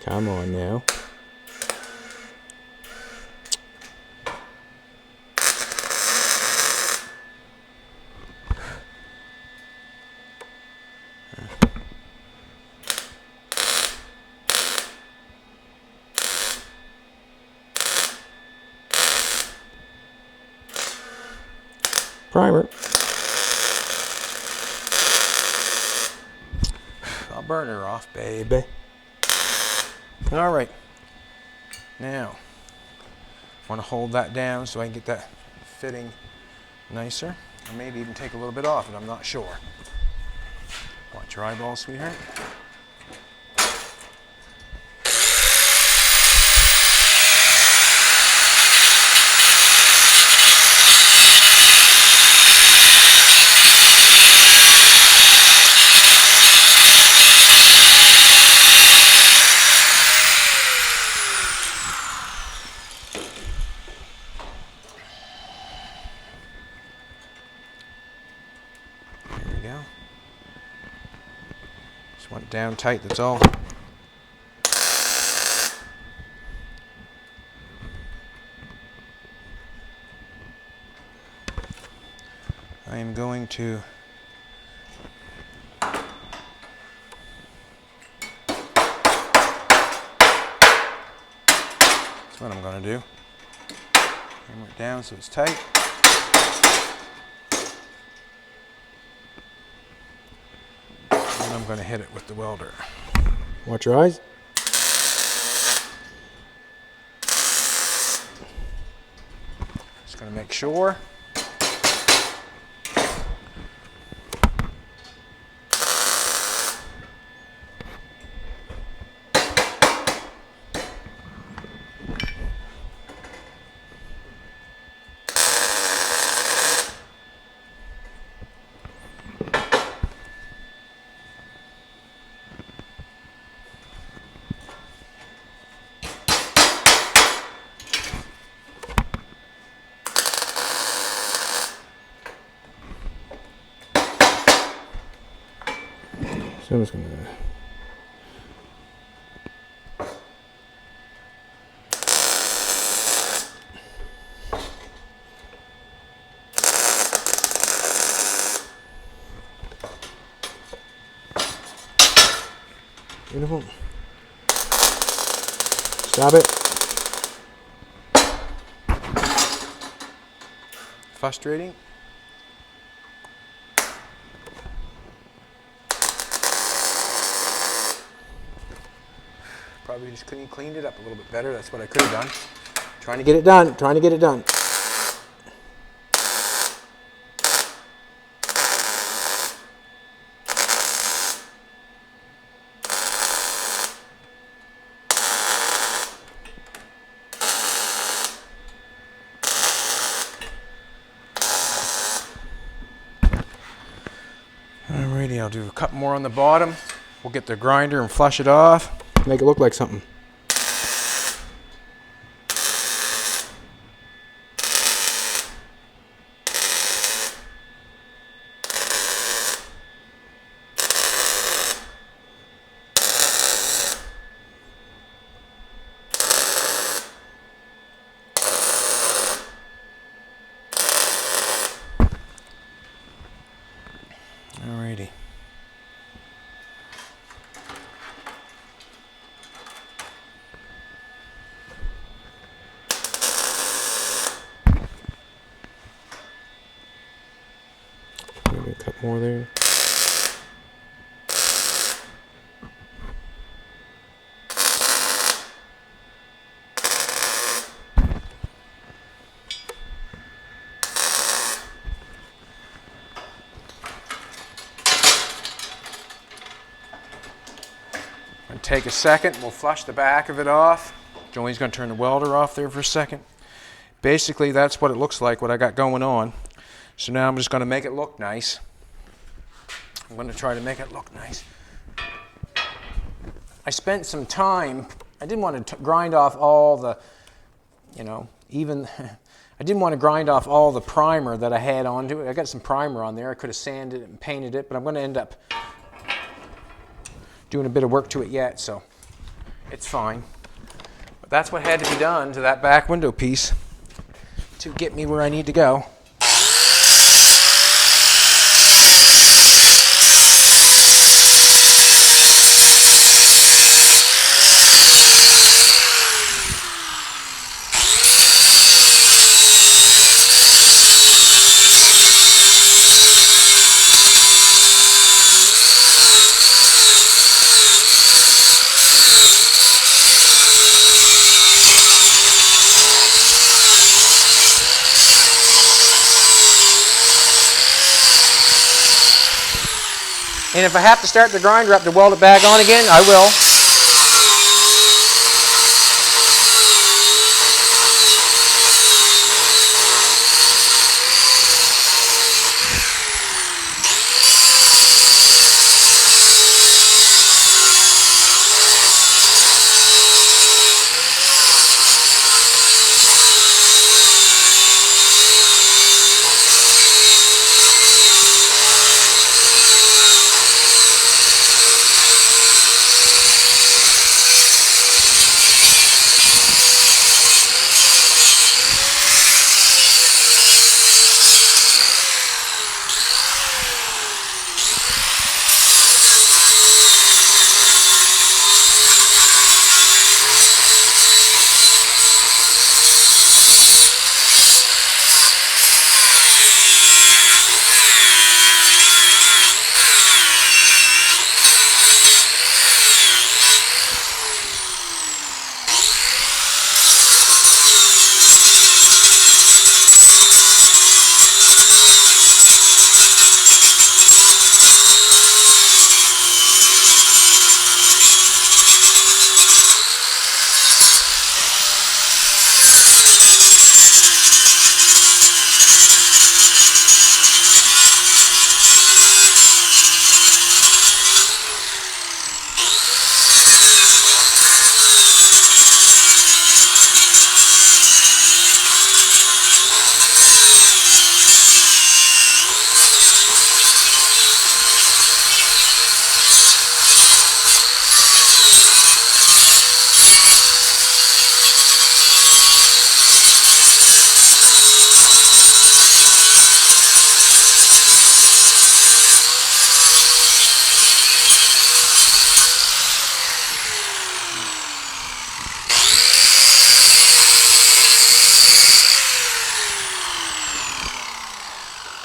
A: Come on now. Primer. I'll burn her off, baby. All right. Now, I want to hold that down so I can get that fitting nicer. Or maybe even take a little bit off it, I'm not sure. Watch your eyeballs, sweetheart. Just want it down tight, that's all. I am going to that's what I'm going to do. Hammer it down so it's tight. And I'm going to hit it with the welder. Watch your eyes. Just going to make sure. So I'm just going to beautiful. Stop it. frustrating. Probably just couldn't cleaned it up a little bit better. That's what I could have done. Trying to get it done. Trying to get it done. Alrighty, I'll do a couple more on the bottom. We'll get the grinder and flush it off. Make it look like something. Alrighty. Maybe a couple more there. Take a second, we'll flush the back of it off. Joey's going to turn the welder off there for a second. Basically, that's what it looks like, what I got going on. So now I'm just going to make it look nice. I'm going to try to make it look nice. I spent some time, I didn't want to grind off all the, I didn't want to grind off all the primer that I had onto it. I got some primer on there. I could have sanded it and painted it, but I'm going to end up doing a bit of work to it yet, so it's fine. But that's what had to be done to that back window piece to get me where I need to go. And if I have to start the grinder up to weld it back on again, I will.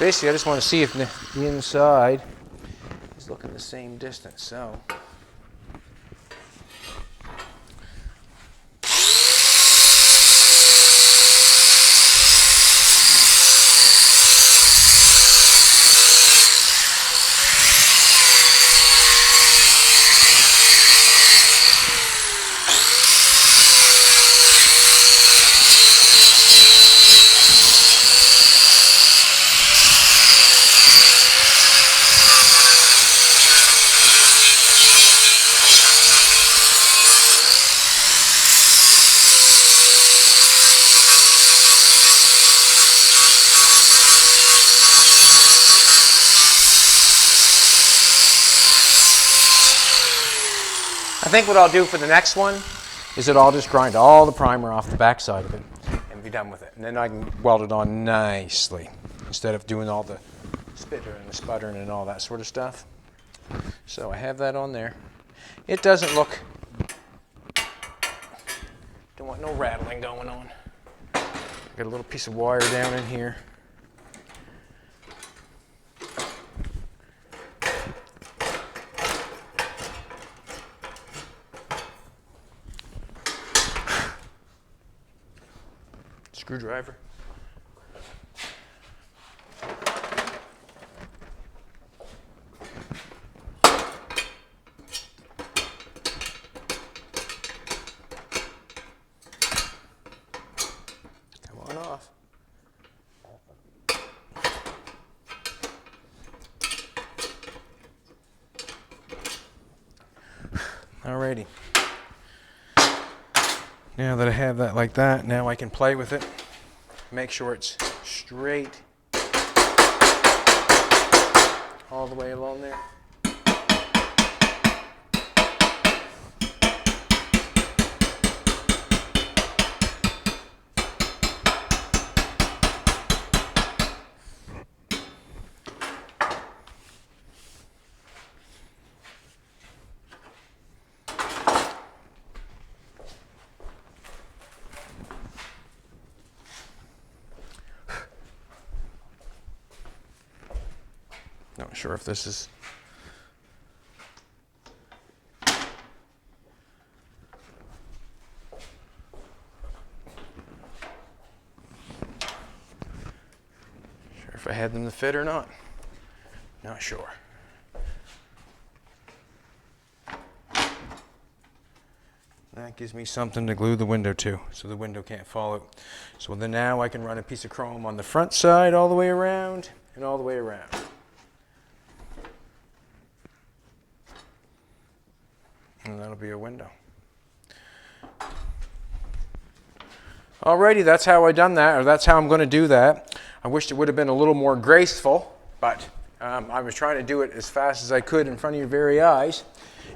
A: basically I just want to see if the inside is looking the same distance. So. I think what I'll do for the next one is that I'll just grind all the primer off the back side of it and be done with it. And then I can weld it on nicely instead of doing all the spitter and the sputtering and all that sort of stuff. So I have that on there. It doesn't look, don't want no rattling going on. Got a little piece of wire down in here. Screwdriver. Come on off. Alrighty. Now that I have that like that, now I can play with it. Make sure it's straight all the way along there. Not sure if this is sure if I had them to fit or not. Not sure. That gives me something to glue the window to, so the window can't fall out. So then now I can run a piece of chrome on the front side all the way around and all the way around. And that'll be a window. Alrighty, that's how I done that, or that's how I'm going to do that. I wished it would have been a little more graceful, but I was trying to do it as fast as I could in front of your very eyes,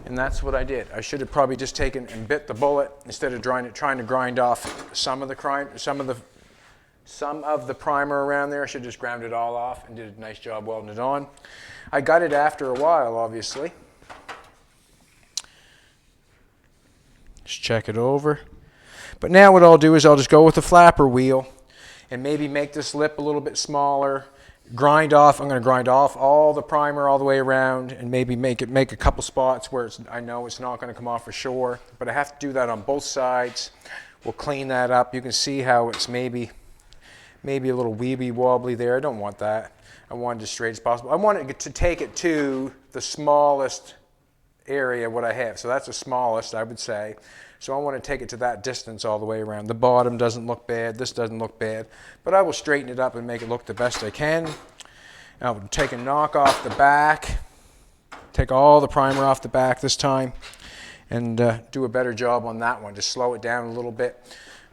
A: and that's what I did. I should have probably just taken and bit the bullet instead of trying to grind off some of the primer around there. I should have just ground it all off and did a nice job welding it on. I got it after a while, obviously. Just check it over. But now what I'll do is I'll just go with the flapper wheel and maybe make this lip a little bit smaller. Grind off. I'm going to grind off all the primer all the way around and maybe make a couple spots where I know it's not going to come off for sure. But I have to do that on both sides. We'll clean that up. You can see how it's maybe a little weeby wobbly there. I don't want that. I want it as straight as possible. I want it to take it to the smallest area what I have. So that's the smallest, I would say. So I want to take it to that distance all the way around. The bottom doesn't look bad. This doesn't look bad. But I will straighten it up and make it look the best I can. I'll take a knock off the back. Take all the primer off the back this time. And do a better job on that one. Just slow it down a little bit.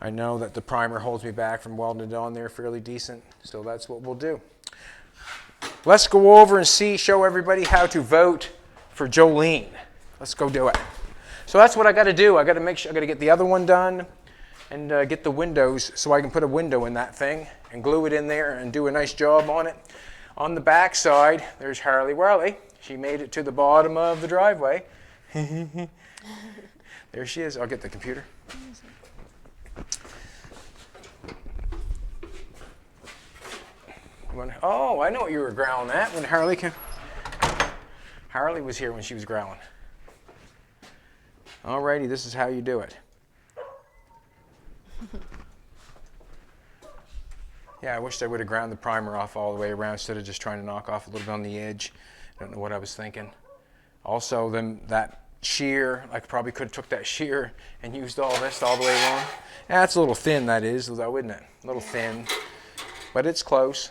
A: I know that the primer holds me back from welding it on there fairly decent. So that's what we'll do. Let's go over and show everybody how to vote for Jolene. Let's go do it. So that's what I got to do. I got to make sure I got to get the other one done and get the windows so I can put a window in that thing and glue it in there and do a nice job on it. On the back side, there's Harley Whirly. She made it to the bottom of the driveway. There she is. I'll get the computer. Oh, I know what you were growling at when Harley was here when she was growling. Alrighty, this is how you do it. Yeah, I wished I would have ground the primer off all the way around instead of just trying to knock off a little bit on the edge. I don't know what I was thinking. Also, then that shear, I probably could have took that shear and used all this all the way along. That's a little thin, that is, though, isn't it? A little thin, but it's close.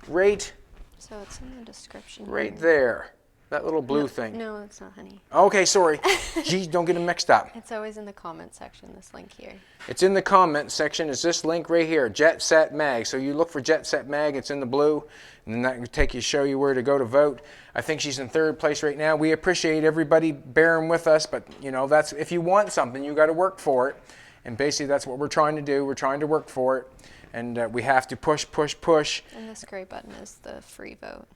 A: Right.
B: So it's in the description.
A: Right
B: here.
A: there. That little blue thing.
B: No, it's not, honey.
A: Okay, sorry. Geez, don't get them mixed up.
B: It's always in the comment section, this link here.
A: It's in the comment section. It's this link right here, Jet Set Mag. So you look for Jet Set Mag. It's in the blue, and then that can take you, show you where to go to vote. I think she's in third place right now. We appreciate everybody bearing with us, but you know, that's if you want something, you got to work for it. And basically, that's what we're trying to do. We're trying to work for it, and we have to push, push, push.
B: And this gray button is the free vote.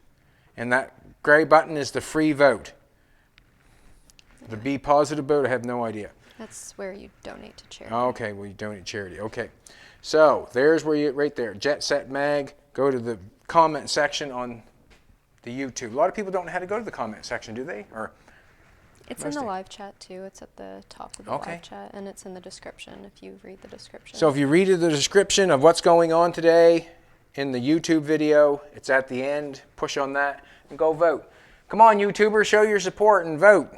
A: And that gray button is the free vote. The Be Positive vote, I have no idea.
B: That's where you donate to charity.
A: Okay, well, you donate charity. Okay. So there's where you, right there, Jet Set Mag. Go to the comment section on the YouTube. A lot of people don't know how to go to the comment section, do they? Or
B: it's in the live chat too. It's at the top of the live chat, and it's in the description if you read the description.
A: So if you read the description of what's going on today in the YouTube video, it's at the end. Push on that and go vote. Come on, YouTubers, show your support and vote.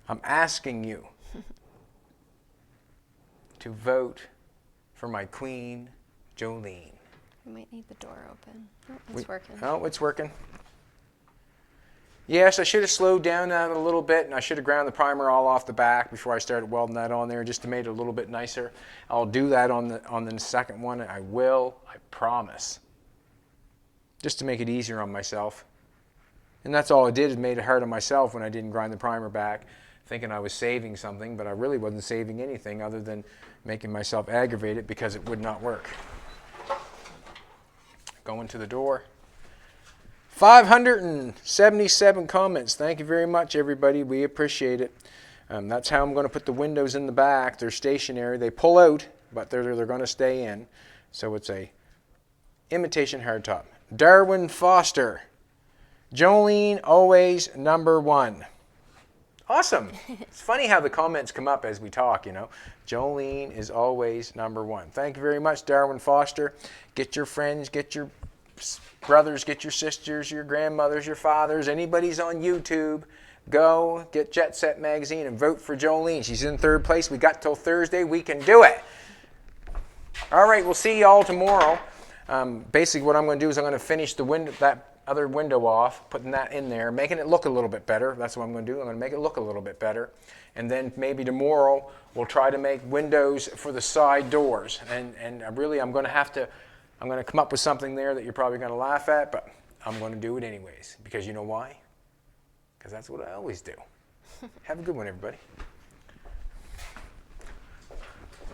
A: I'm asking you to vote for my queen, Jolene.
B: We might need the door open. Oh, it's working.
A: Oh, it's working. Yes, I should have slowed down that a little bit, and I should have ground the primer all off the back before I started welding that on there, just to make it a little bit nicer. I'll do that on the second one. I will, I promise. Just to make it easier on myself. And that's all I did, is made it hard on myself when I didn't grind the primer back, thinking I was saving something, but I really wasn't saving anything other than making myself aggravated because it would not work. Going to the door. 577 comments. Thank you very much, everybody. We appreciate it. That's how I'm going to put the windows in the back. They're stationary. They pull out, but they're going to stay in. So it's a imitation hardtop. Darwin Foster. Jolene, always #1. Awesome. It's funny how the comments come up as we talk, you know. Jolene is always #1. Thank you very much, Darwin Foster. Get your friends, get your brothers, get your sisters, your grandmothers, your fathers, anybody's on YouTube, go get Jet Set Magazine and vote for Jolene. She's in third place. We got till Thursday. We can do it. All right, we'll see you all tomorrow. Basically, what I'm going to do is I'm going to finish the window, that other window off, putting that in there, making it look a little bit better. That's what I'm going to do. I'm going to make it look a little bit better. And then maybe tomorrow we'll try to make windows for the side doors. And really, I'm going to come up with something there that you're probably going to laugh at, but I'm going to do it anyways. Because you know why? Because that's what I always do. Have a good one, everybody.